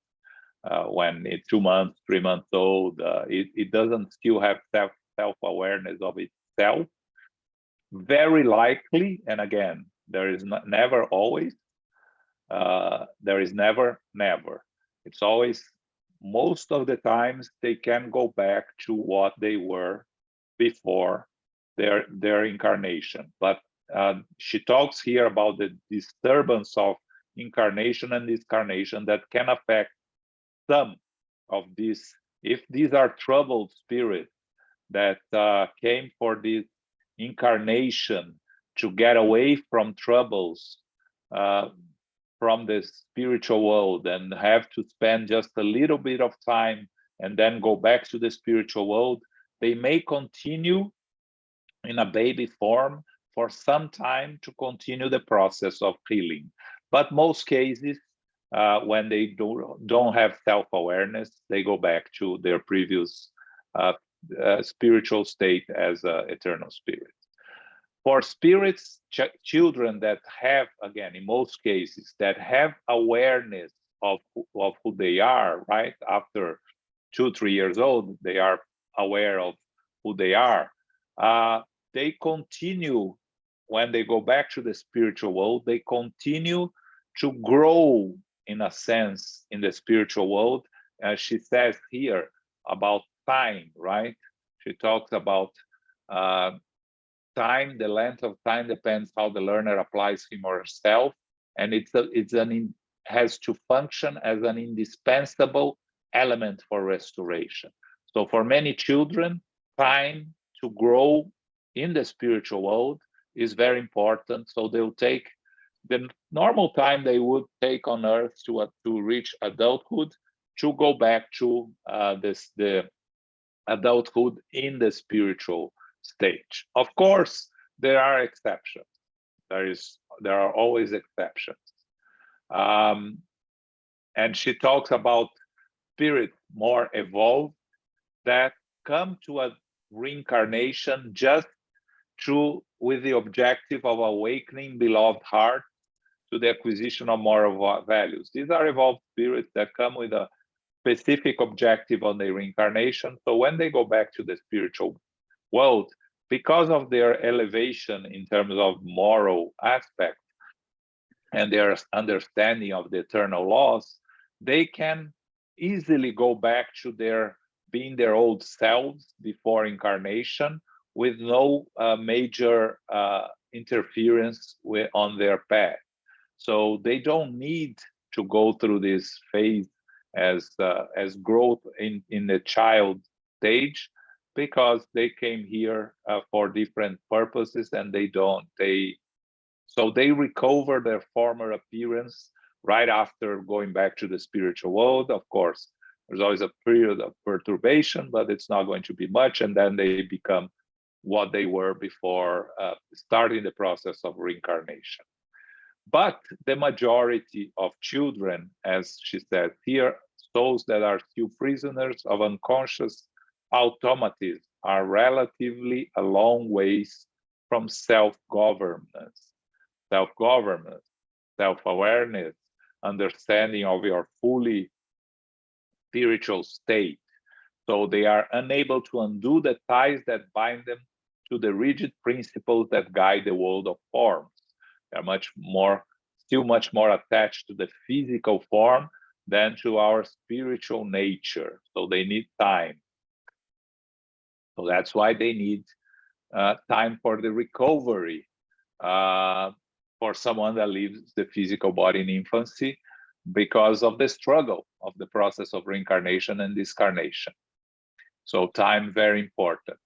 when it's 2 months, 3 months old, it doesn't still have self-awareness of itself. Very likely, and again, there is never always, there is never. It's always, most of the times, they can go back to what they were before their incarnation. But she talks here about the disturbance of incarnation and discarnation that can affect some of these. If these are troubled spirits that came for this incarnation to get away from troubles from the spiritual world, and have to spend just a little bit of time and then go back to the spiritual world, they may continue in a baby form for some time to continue the process of healing. But most cases, when they don't have self-awareness, they go back to their previous spiritual state as eternal spirit. For spirits, children that have, again, in most cases, that have awareness of who they are, right? After 2-3 years old, they are aware of who they are. They continue, when they go back to the spiritual world, they continue to grow, in a sense, in the spiritual world. As she says here about time, right? She talks about time. The length of time depends how the learner applies him or herself, and has to function as an indispensable element for restoration. So for many children, time to grow in the spiritual world is very important. So they'll take the normal time they would take on earth to reach adulthood, to go back to the adulthood in the spiritual stage. Of course, there are exceptions. There are always exceptions. And she talks about spirits more evolved that come to a reincarnation just with the objective of awakening beloved heart to the acquisition of moral values. These are evolved spirits that come with a specific objective on their reincarnation. So when they go back to the spiritual world, because of their elevation in terms of moral aspect and their understanding of the eternal laws, they can easily go back to being their old selves before incarnation, with no major interference on their path. So they don't need to go through this phase as growth in the child stage, because they came here for different purposes, and so they recover their former appearance right after going back to the spiritual world. Of course, there's always a period of perturbation, but it's not going to be much, and then they become what they were before starting the process of reincarnation. But the majority of children, as she said here, souls that are still prisoners of unconscious automatism, are relatively a long ways from self-governance, self-awareness, understanding of your fully spiritual state. So they are unable to undo the ties that bind them to the rigid principles that guide the world of forms. They are still much more attached to the physical form than to our spiritual nature. So they need time. So that's why they need time for the recovery for someone that leaves the physical body in infancy, because of the struggle of the process of reincarnation and discarnation. So time, very important.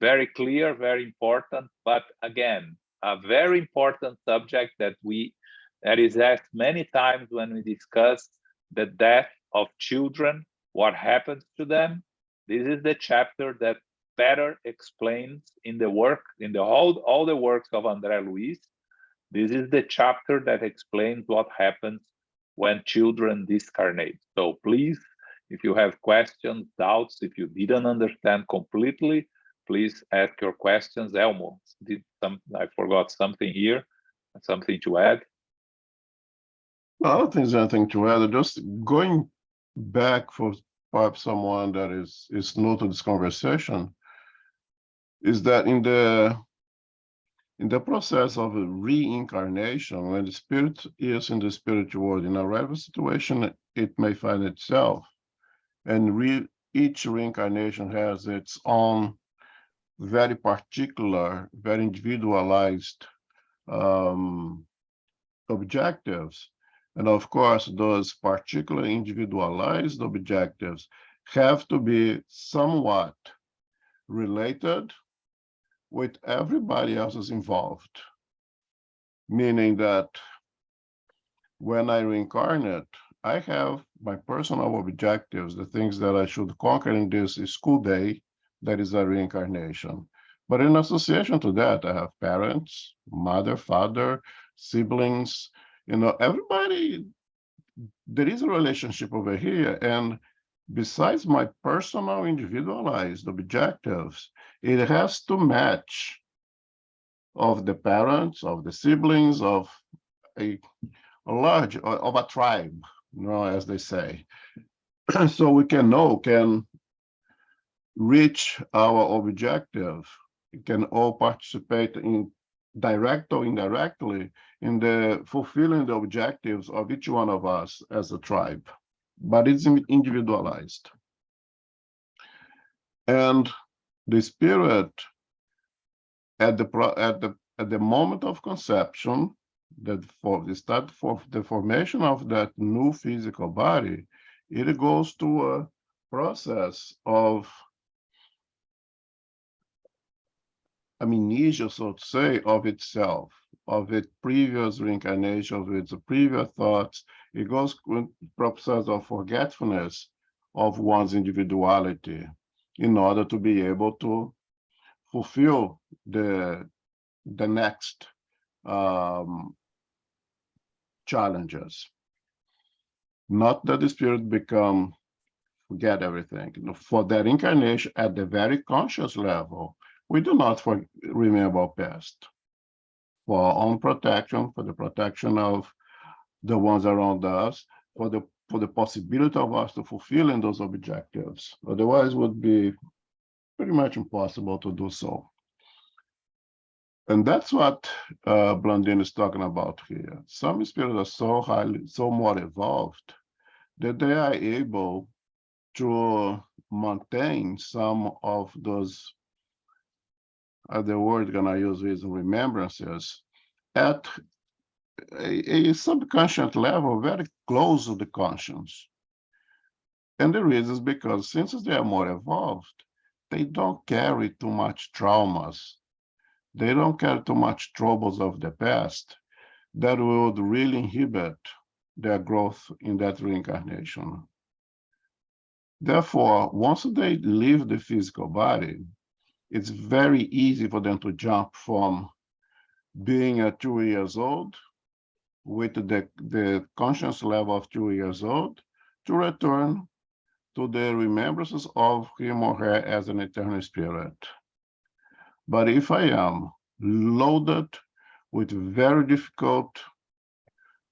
Very clear, very important, but again, a very important subject that is asked many times when we discuss the death of children, what happens to them. This is the chapter that better explains in the work, in the all the works of Andre Luiz. This is the chapter that explains what happens when children discarnate. So please, if you have questions, doubts, if you didn't understand completely, please ask your questions. Elmo, I forgot something here, something to add? I don't think there's anything to add. Just going back for perhaps someone that is new to this conversation, is that in the process of reincarnation, when the spirit is in the spiritual world, in a whatever situation it may find itself, and each reincarnation has its own very particular, very individualized objectives. And of course, those particular individualized objectives have to be somewhat related with everybody else is involved. Meaning that when I reincarnate, I have my personal objectives, the things that I should conquer in this school day, that is a reincarnation. But in association to that, I have parents, mother, father, siblings, everybody, there is a relationship over here. And besides my personal individualized objectives, it has to match of the parents, of the siblings, of a large, of a tribe, as they say. So we can reach our objective, can all participate in direct or indirectly in the fulfilling the objectives of each one of us as a tribe, but it's individualized. And the spirit at the moment of conception, that for the formation of that new physical body, it goes to a process of amnesia, so to say, of itself, of its previous reincarnation, of its previous thoughts. It goes to the process of forgetfulness of one's individuality in order to be able to fulfill the next challenges. Not that the spirit forget everything. For that incarnation, at the very conscious level, we do not remember our past. For our own protection, for the protection of the ones around us, for the possibility of us to fulfill those objectives. Otherwise, it would be pretty much impossible to do so. And that's what Blandine is talking about here. Some spirits are so more evolved that they are able to maintain some of those, the word gonna use is remembrances, at a subconscious level, very close to the conscience. And the reason is because since they are more evolved, they don't carry too much traumas. They don't carry too much troubles of the past that would really inhibit their growth in that reincarnation. Therefore, once they leave the physical body, it's very easy for them to jump from being at 2 years old with the conscious level of 2 years old to return to the remembrances of him or her as an eternal spirit. But if I am loaded with very difficult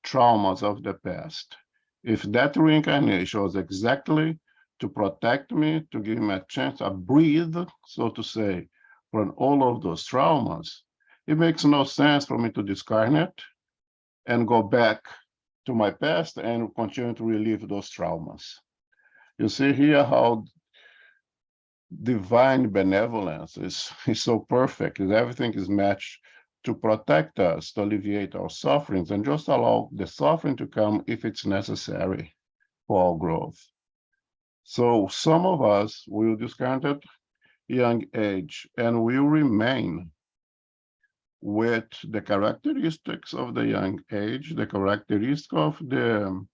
traumas of the past, if that reincarnation was exactly to protect me, to give me a chance to breathe, so to say, from all of those traumas, it makes no sense for me to discarnate and go back to my past and continue to relive those traumas. You see here how divine benevolence is so perfect, that everything is matched to protect us, to alleviate our sufferings, and just allow the suffering to come if it's necessary. for our growth. So some of us will discount at young age and will remain with the characteristics of the young age, the characteristic of the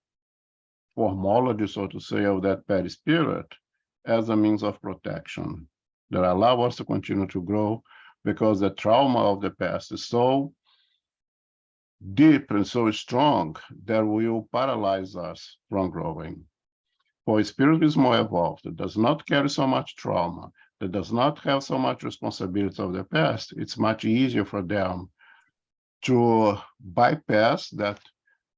formology, so to say, of that perispirit as a means of protection that allow us to continue to grow, because the trauma of the past is so deep and so strong that will paralyze us from growing. For a spirit is more evolved, it does not carry so much trauma, that does not have so much responsibility of the past, it's much easier for them to bypass that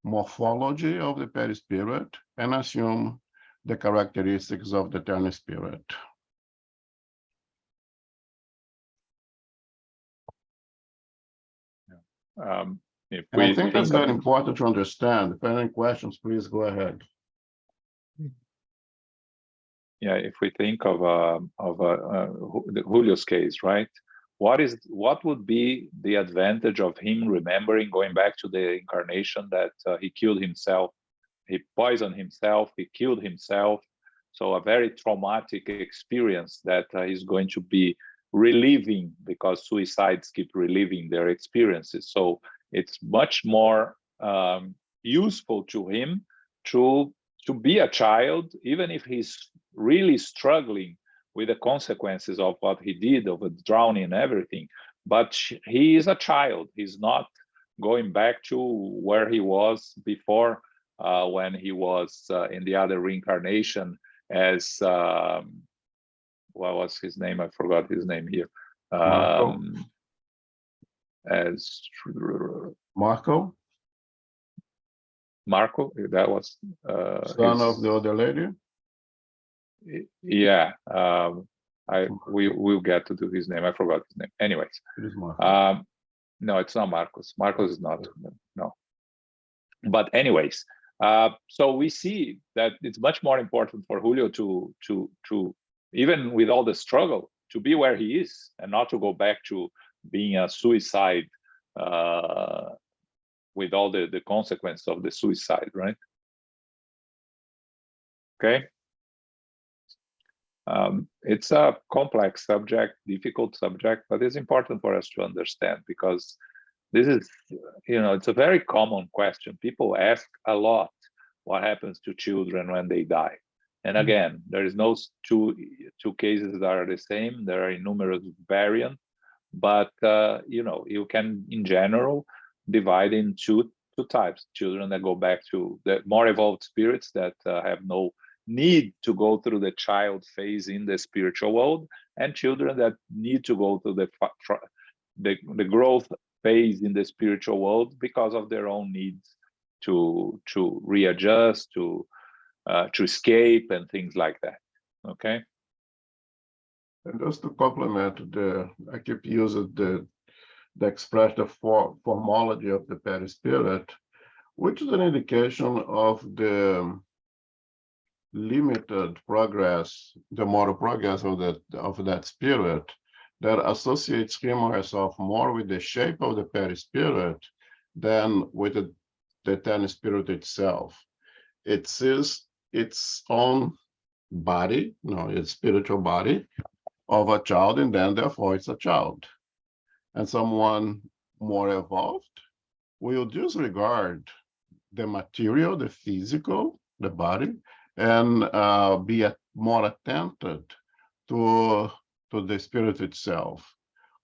morphology of the perispirit and assume the characteristics of the eternal spirit. If And I we think that's think very important to understand. If any questions, please go ahead. Yeah, if we think of Julio's case, right? What would be the advantage of him remembering, going back to the incarnation, that he killed himself, he poisoned himself, he killed himself? So a very traumatic experience that he's going to be reliving, because suicides keep reliving their experiences. So it's much more useful to him to be a child, even if he's really struggling with the consequences of what he did, of drowning and everything. But he is a child. He's not going back to where he was before, when he was in the other reincarnation as, what was his name? I forgot his name here. As Marco, that was son of the other lady. Yeah, we will get to do his name. I forgot his name. Anyways, It is Marco. no, it's not Marcos. Marcos is not. No. But anyways, so we see that it's much more important for Julio to even with all the struggle, to be where he is and not to go back to being a suicide, with all the consequences of the suicide, right? Okay. It's a complex subject, difficult subject, but it's important for us to understand, because this is, it's a very common question. People ask a lot, what happens to children when they die? And again, there is no two cases that are the same. There are numerous variants, but you can, in general, divide in two types: children that go back to the more evolved spirits that have no need to go through the child phase in the spiritual world, and children that need to go through the growth phase in the spiritual world because of their own needs to readjust, to escape, and things like that. Okay. And just to complement I keep using the expression formology of the perispirit, which is an indication of the limited progress, the moral progress of that spirit, that associates him or herself more with the shape of the perispirit than with the eternal spirit itself. It sees its own body, its spiritual body of a child, and then therefore it's a child. And someone more evolved will disregard the material, the physical, the body, and be more attentive to the spirit itself,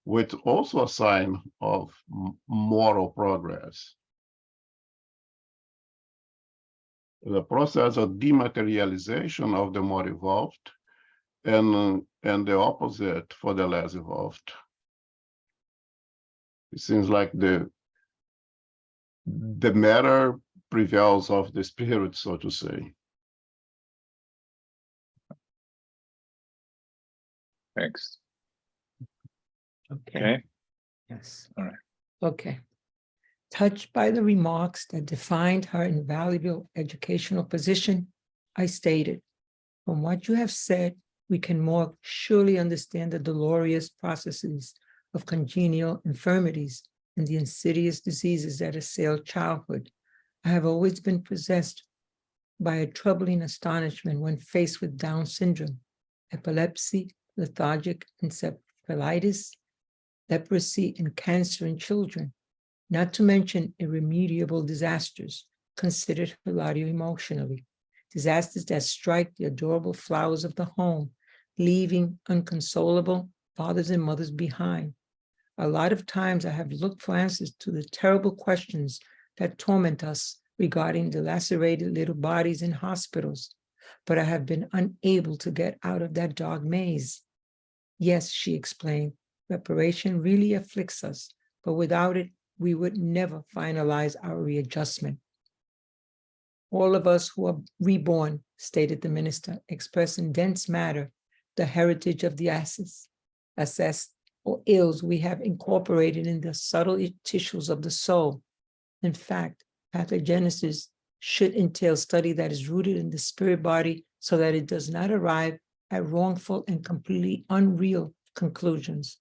with also a sign of moral progress. The process of dematerialization of the more evolved, and the opposite for the less evolved. It seems like the matter prevails of the spirit, so to say. Thanks. Okay. Yes. All right. Okay. Touched by the remarks that defined her invaluable educational position, I stated, from what you have said, we can more surely understand the dolorous processes of congenital infirmities and the insidious diseases that assail childhood. I have always been possessed by a troubling astonishment when faced with Down syndrome, epilepsy, lethargic encephalitis, leprosy, and cancer in children, not to mention irremediable disasters considered Hilario emotionally, disasters that strike the adorable flowers of the home, leaving unconsolable fathers and mothers behind. A lot of times I have looked for answers to the terrible questions that torment us regarding the lacerated little bodies in hospitals, but I have been unable to get out of that dark maze. Yes, she explained, reparation really afflicts us, but without it, we would never finalize our readjustment. All of us who are reborn, stated the minister, express in dense matter the heritage of the assessed or ills we have incorporated in the subtle tissues of the soul. In fact, pathogenesis should entail study that is rooted in the spirit body so that it does not arrive at wrongful and completely unreal conclusions.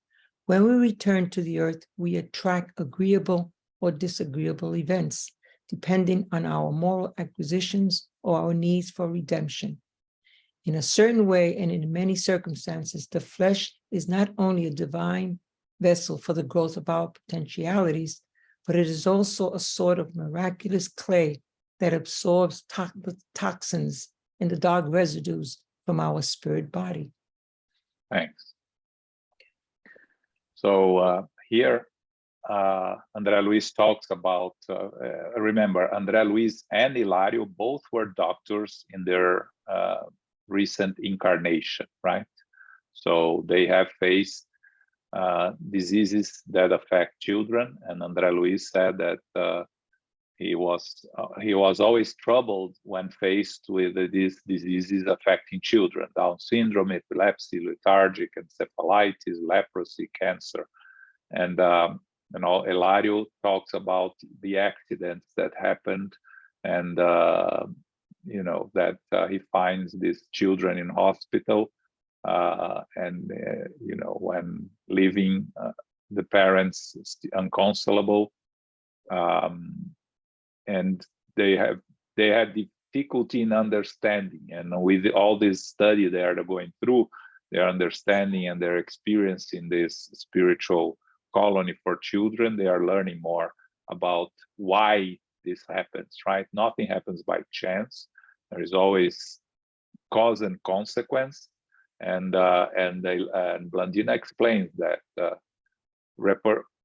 When we return to the earth, we attract agreeable or disagreeable events, depending on our moral acquisitions or our needs for redemption. In a certain way and in many circumstances, the flesh is not only a divine vessel for the growth of our potentialities, but it is also a sort of miraculous clay that absorbs the toxins and the dark residues from our spirit body. Thanks. So here, Andre Luiz talks about, remember, Andre Luiz and Hilario both were doctors in their recent incarnation, right? So they have faced diseases that affect children, and Andre Luiz said that he was always troubled when faced with these diseases affecting children: Down syndrome, epilepsy, lethargic encephalitis, leprosy, cancer. And Hilario talks about the accidents that happened, and that he finds these children in hospital, and when leaving the parents unconsolable, and they had difficulty in understanding. And with all this study they are going through, their understanding and their experience in this spiritual colony for children, they are learning more about why this happens, right? Nothing happens by chance. There is always cause and consequence. And Blandina explains that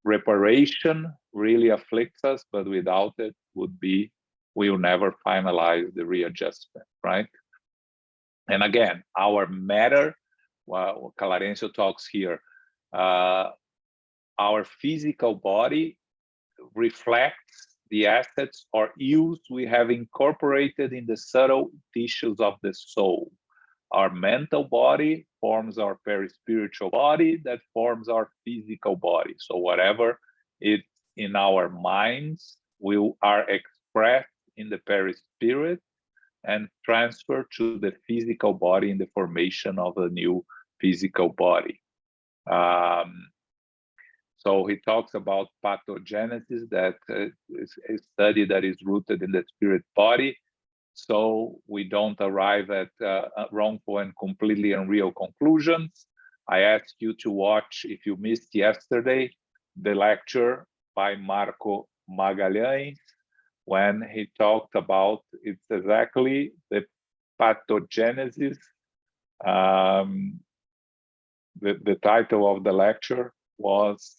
reparation really afflicts us, but without it we will never finalize the readjustment, right? And again, our matter, well, Clarencio talks here, our physical body reflects the assets or ills we have incorporated in the subtle tissues of the soul. Our mental body forms our perispiritual body that forms our physical body. So whatever is in our minds are expressed in the perispirit and transferred to the physical body in the formation of a new physical body. So he talks about pathogenesis, that is a study that is rooted in the spirit body, so we don't arrive at wrongful and completely unreal conclusions. I asked you to watch, if you missed yesterday, the lecture by Marco Magalhães, when he talked about, it's exactly the pathogenesis. The title of the lecture was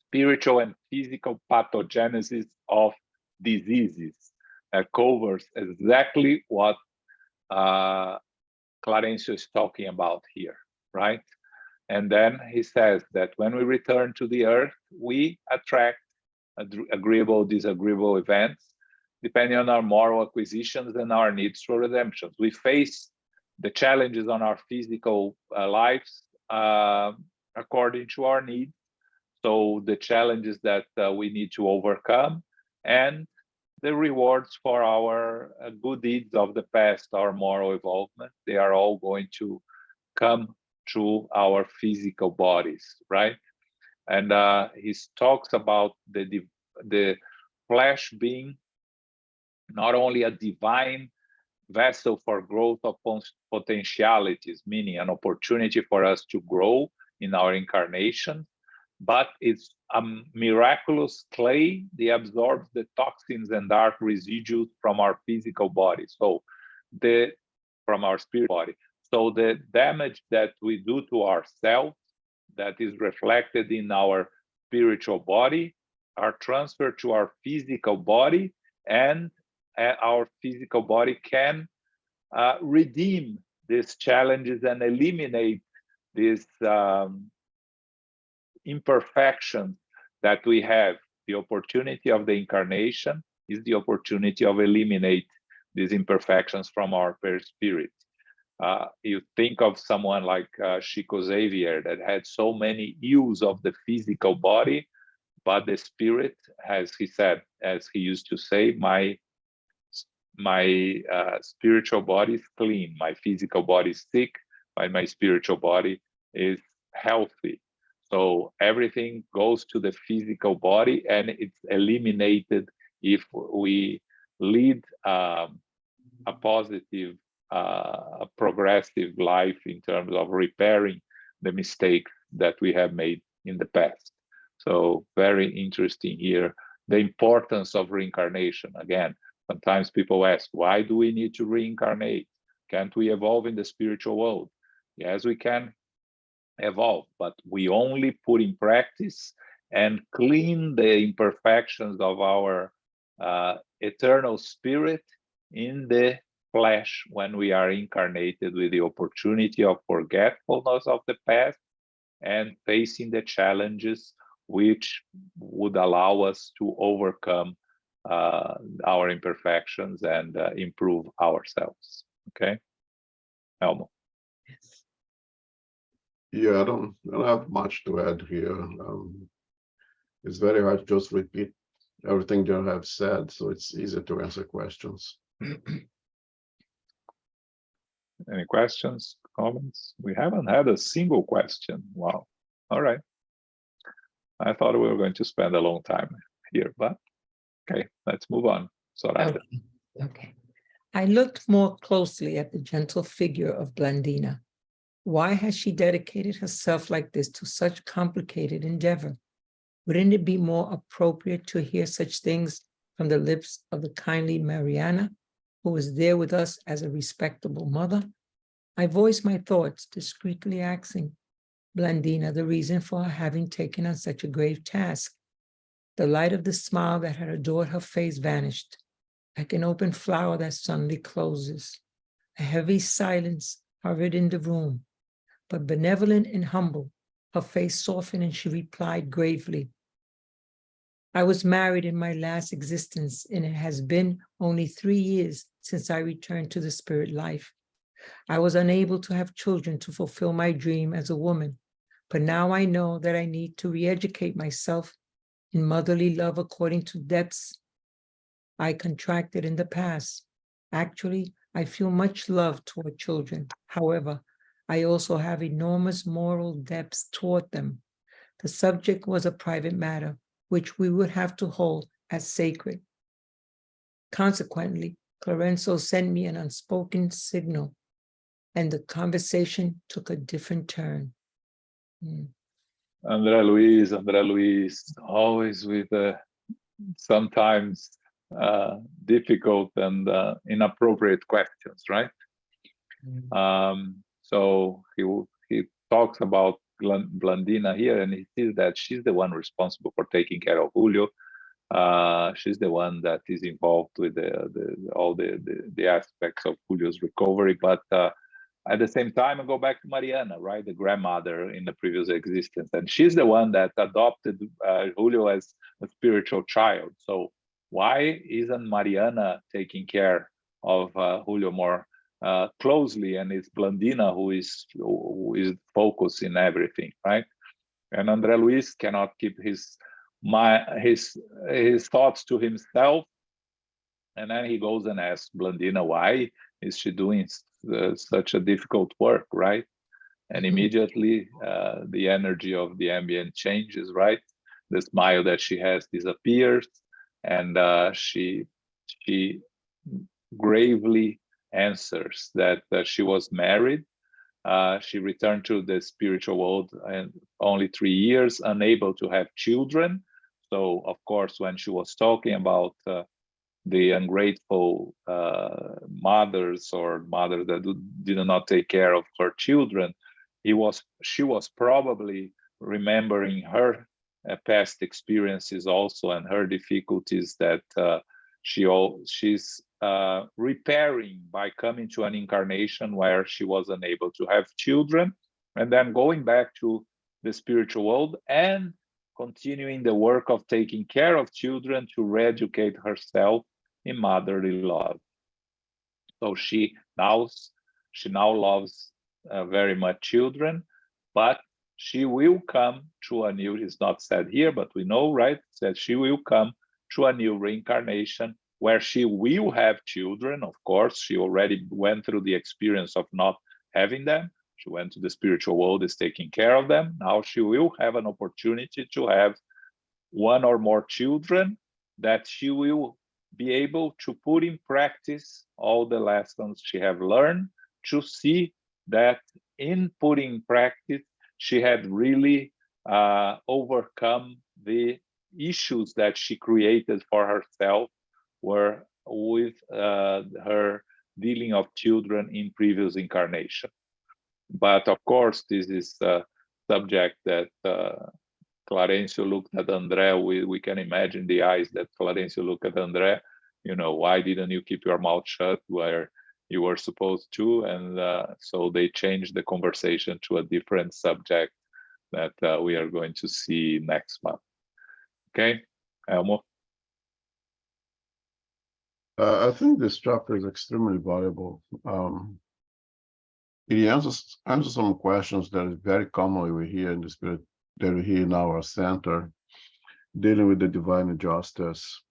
Spiritual and Physical Pathogenesis of Diseases. That covers exactly what Clarencio is talking about here, right? And then he says that when we return to the earth, we attract agreeable, disagreeable events, depending on our moral acquisitions and our needs for redemption. We face the challenges on our physical lives according to our needs. So the challenges that we need to overcome, and the rewards for our good deeds of the past, our moral involvement, they are all going to come through our physical bodies, right? And he talks about the flesh being not only a divine vessel for growth of potentialities, meaning an opportunity for us to grow in our incarnation, but it's a miraculous clay that absorbs the toxins and dark residues from our physical body, from our spirit body. So the damage that we do to ourselves that is reflected in our spiritual body are transferred to our physical body, and our physical body can redeem these challenges and eliminate these imperfections that we have. The opportunity of the incarnation is the opportunity of eliminate these imperfections from our spirit. You think of someone like Xavier that had so many ills of the physical body, but the spirit, as he said, as he used to say, my spiritual body is clean, my physical body is sick, but my spiritual body is healthy. So everything goes to the physical body, and it's eliminated if we lead a positive, progressive life in terms of repairing the mistakes that we have made in the past. So very interesting here, the importance of reincarnation. Again, sometimes people ask, why do we need to reincarnate? Can't we evolve in the spiritual world? Yes, we can evolve, but we only put in practice and clean the imperfections of our eternal spirit in the flesh when we are incarnated, with the opportunity of forgetfulness of the past and facing the challenges which would allow us to overcome our imperfections and improve ourselves. Okay, Elmo. Yes. Yeah, I don't have much to add here. It's very hard to just repeat everything they have said, so it's easy to answer questions. Any questions, comments? We haven't had a single question. Wow. All right. I thought we were going to spend a long time here, but okay, let's move on. Soraya. Okay. I looked more closely at the gentle figure of Blandina. Why has she dedicated herself like this to such complicated endeavor? Wouldn't it be more appropriate to hear such things from the lips of the kindly Mariana, who was there with us as a respectable mother? I voiced my thoughts, discreetly asking Blandina the reason for her having taken on such a grave task. The light of the smile that had adored her face vanished, like an open flower that suddenly closes. A heavy silence hovered in the room, but benevolent and humble, her face softened and she replied gravely, I was married in my last existence, and it has been only 3 years since I returned to the spirit life. I was unable to have children to fulfill my dream as a woman, but now I know that I need to re-educate myself in motherly love according to depths I contracted in the past. Actually, I feel much love toward children. However, I also have enormous moral depths toward them. The subject was a private matter, which we would have to hold as sacred. Consequently, Clarenzo sent me an unspoken signal, and the conversation took a different turn. Andre Luiz, always with sometimes difficult and inappropriate questions, right? So he talks about Blandina here, and he sees that she's the one responsible for taking care of Julio. She's the one that is involved with all the aspects of Julio's recovery. But at the same time, I go back to Mariana, right, the grandmother in the previous existence, and she's the one that adopted Julio as a spiritual child. So why isn't Mariana taking care of Julio more closely, and it's Blandina who is focused in everything, right? And Andre Luiz cannot keep his thoughts to himself, and then he goes and asks Blandina, why is she doing such a difficult work, right? And immediately the energy of the ambient changes, right? The smile that she has disappears, and she gravely answers that she was married. She returned to the spiritual world and only 3 years, unable to have children. So, of course, when she was talking about the ungrateful mothers or mothers that did not take care of her children, she was probably remembering her past experiences also, and her difficulties that she's repairing by coming to an incarnation where she was unable to have children, and then going back to the spiritual world and continuing the work of taking care of children to re-educate herself in motherly love. So she now loves very much children, but she will come to a new, it's not said here, but we know, right, that she will come to a new reincarnation where she will have children. Of course, she already went through the experience of not having them. She went to the spiritual world, is taking care of them. Now she will have an opportunity to have one or more children that she will be able to put in practice all the lessons she have learned, to see that in putting in practice, she had really overcome the issues that she created for herself were with her dealing of children in previous incarnation. But of course, this is a subject that Clarencio looked at Andre. We can imagine the eyes that Clarencio looked at Andre. You know, why didn't you keep your mouth shut where you were supposed to? And so they changed the conversation to a different subject that we are going to see next month. Okay, Elmo? I think this chapter is extremely valuable. It answers some questions that very commonly we hear in the spirit, that we hear in our center, dealing with the divine justice.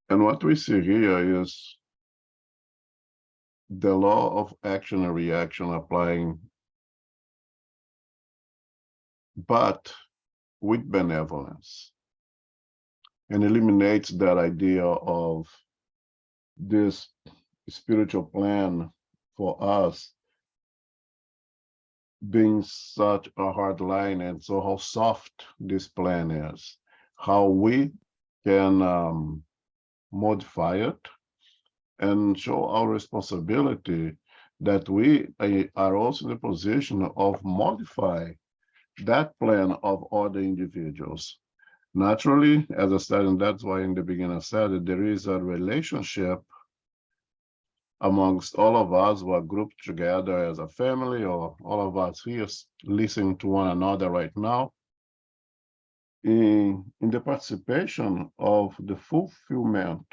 And what we see here is the law of action and reaction applying, but with benevolence, and eliminates that idea of this spiritual plan for us being such a hard line, and so how soft this plan is, how we can modify it and show our responsibility that we are also in the position of modify that plan of other individuals. Naturally, as I said, and that's why in the beginning I said that there is a relationship amongst all of us who are grouped together as a family, or all of us here listening to one another right now, in the participation of the fulfillment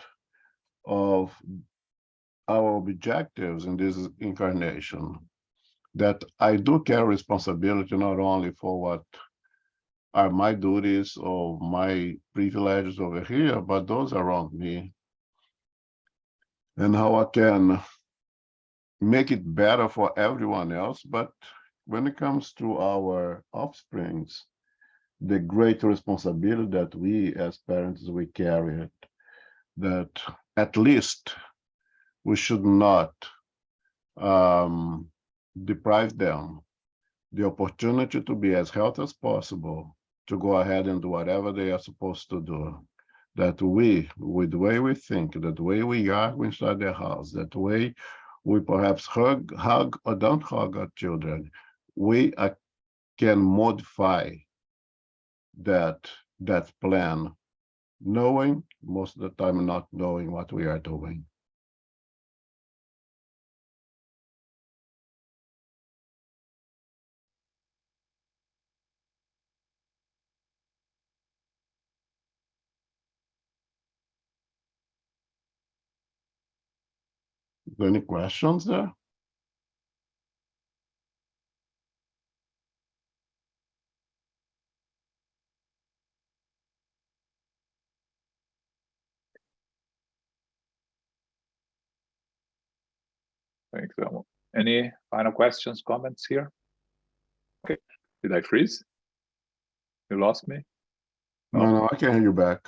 of our objectives in this incarnation, that I do carry responsibility not only for what are my duties or my privileges over here, but those around me, and how I can make it better for everyone else. But when it comes to our offsprings, the great responsibility that we as parents, we carry it, that at least we should not deprive them the opportunity to be as healthy as possible, to go ahead and do whatever they are supposed to do. That we, with the way we think, that the way we are inside their house, that the way we perhaps hug or don't hug our children, we can modify that plan, knowing, most of the time not knowing what we are doing. Any questions there? Thanks, Elmo. Any final questions, comments here? Okay, did I freeze? You lost me? No, I can hear you back.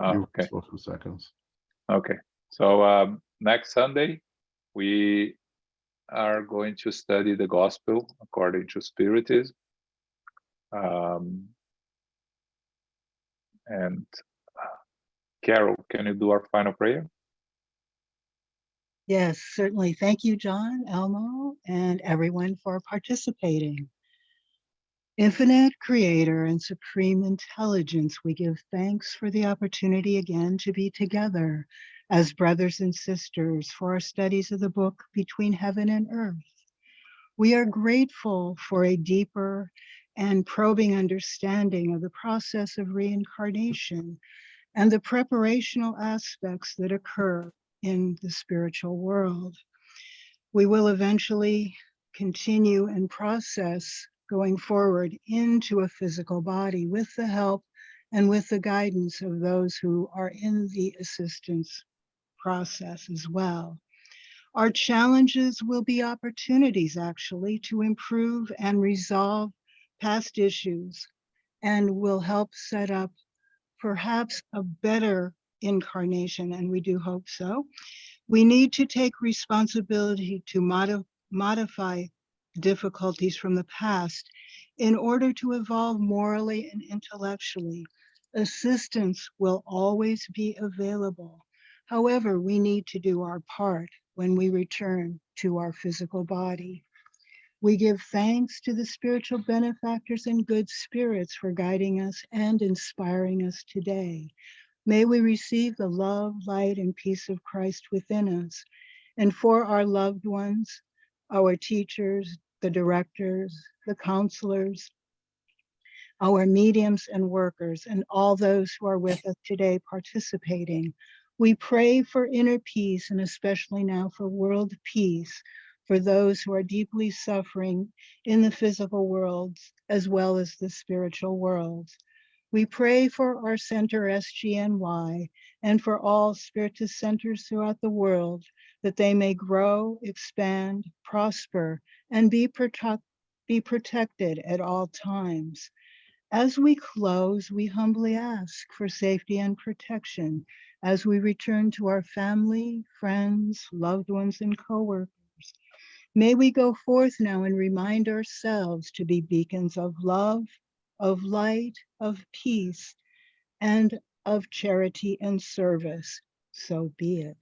Okay. For a few seconds. Okay. So next Sunday, we are going to study the gospel according to Spiritism. And Carol, can you do our final prayer? Yes, certainly. Thank you, John, Elmo, and everyone for participating. Infinite Creator and Supreme Intelligence, we give thanks for the opportunity again to be together as brothers and sisters for our studies of the book Between Heaven and Earth. We are grateful for a deeper and probing understanding of the process of reincarnation and the preparational aspects that occur in the spiritual world. We will eventually continue and process going forward into a physical body with the help and with the guidance of those who are in the assistance process as well. Our challenges will be opportunities actually to improve and resolve past issues and will help set up perhaps a better incarnation, and we do hope so. We need to take responsibility to modify difficulties from the past in order to evolve morally and intellectually. Assistance will always be available. However, we need to do our part when we return to our physical body. We give thanks to the spiritual benefactors and good spirits for guiding us and inspiring us today. May we receive the love, light, and peace of Christ within us. And for our loved ones, our teachers, the directors, the counselors, our mediums and workers, and all those who are with us today participating, we pray for inner peace and especially now for world peace for those who are deeply suffering in the physical world as well as the spiritual world. We pray for our center SGNY and for all Spiritist centers throughout the world that they may grow, expand, prosper, and be protected at all times. As we close, we humbly ask for safety and protection as we return to our family, friends, loved ones, and coworkers. May we go forth now and remind ourselves to be beacons of love, of light, of peace, and of charity and service. So be it.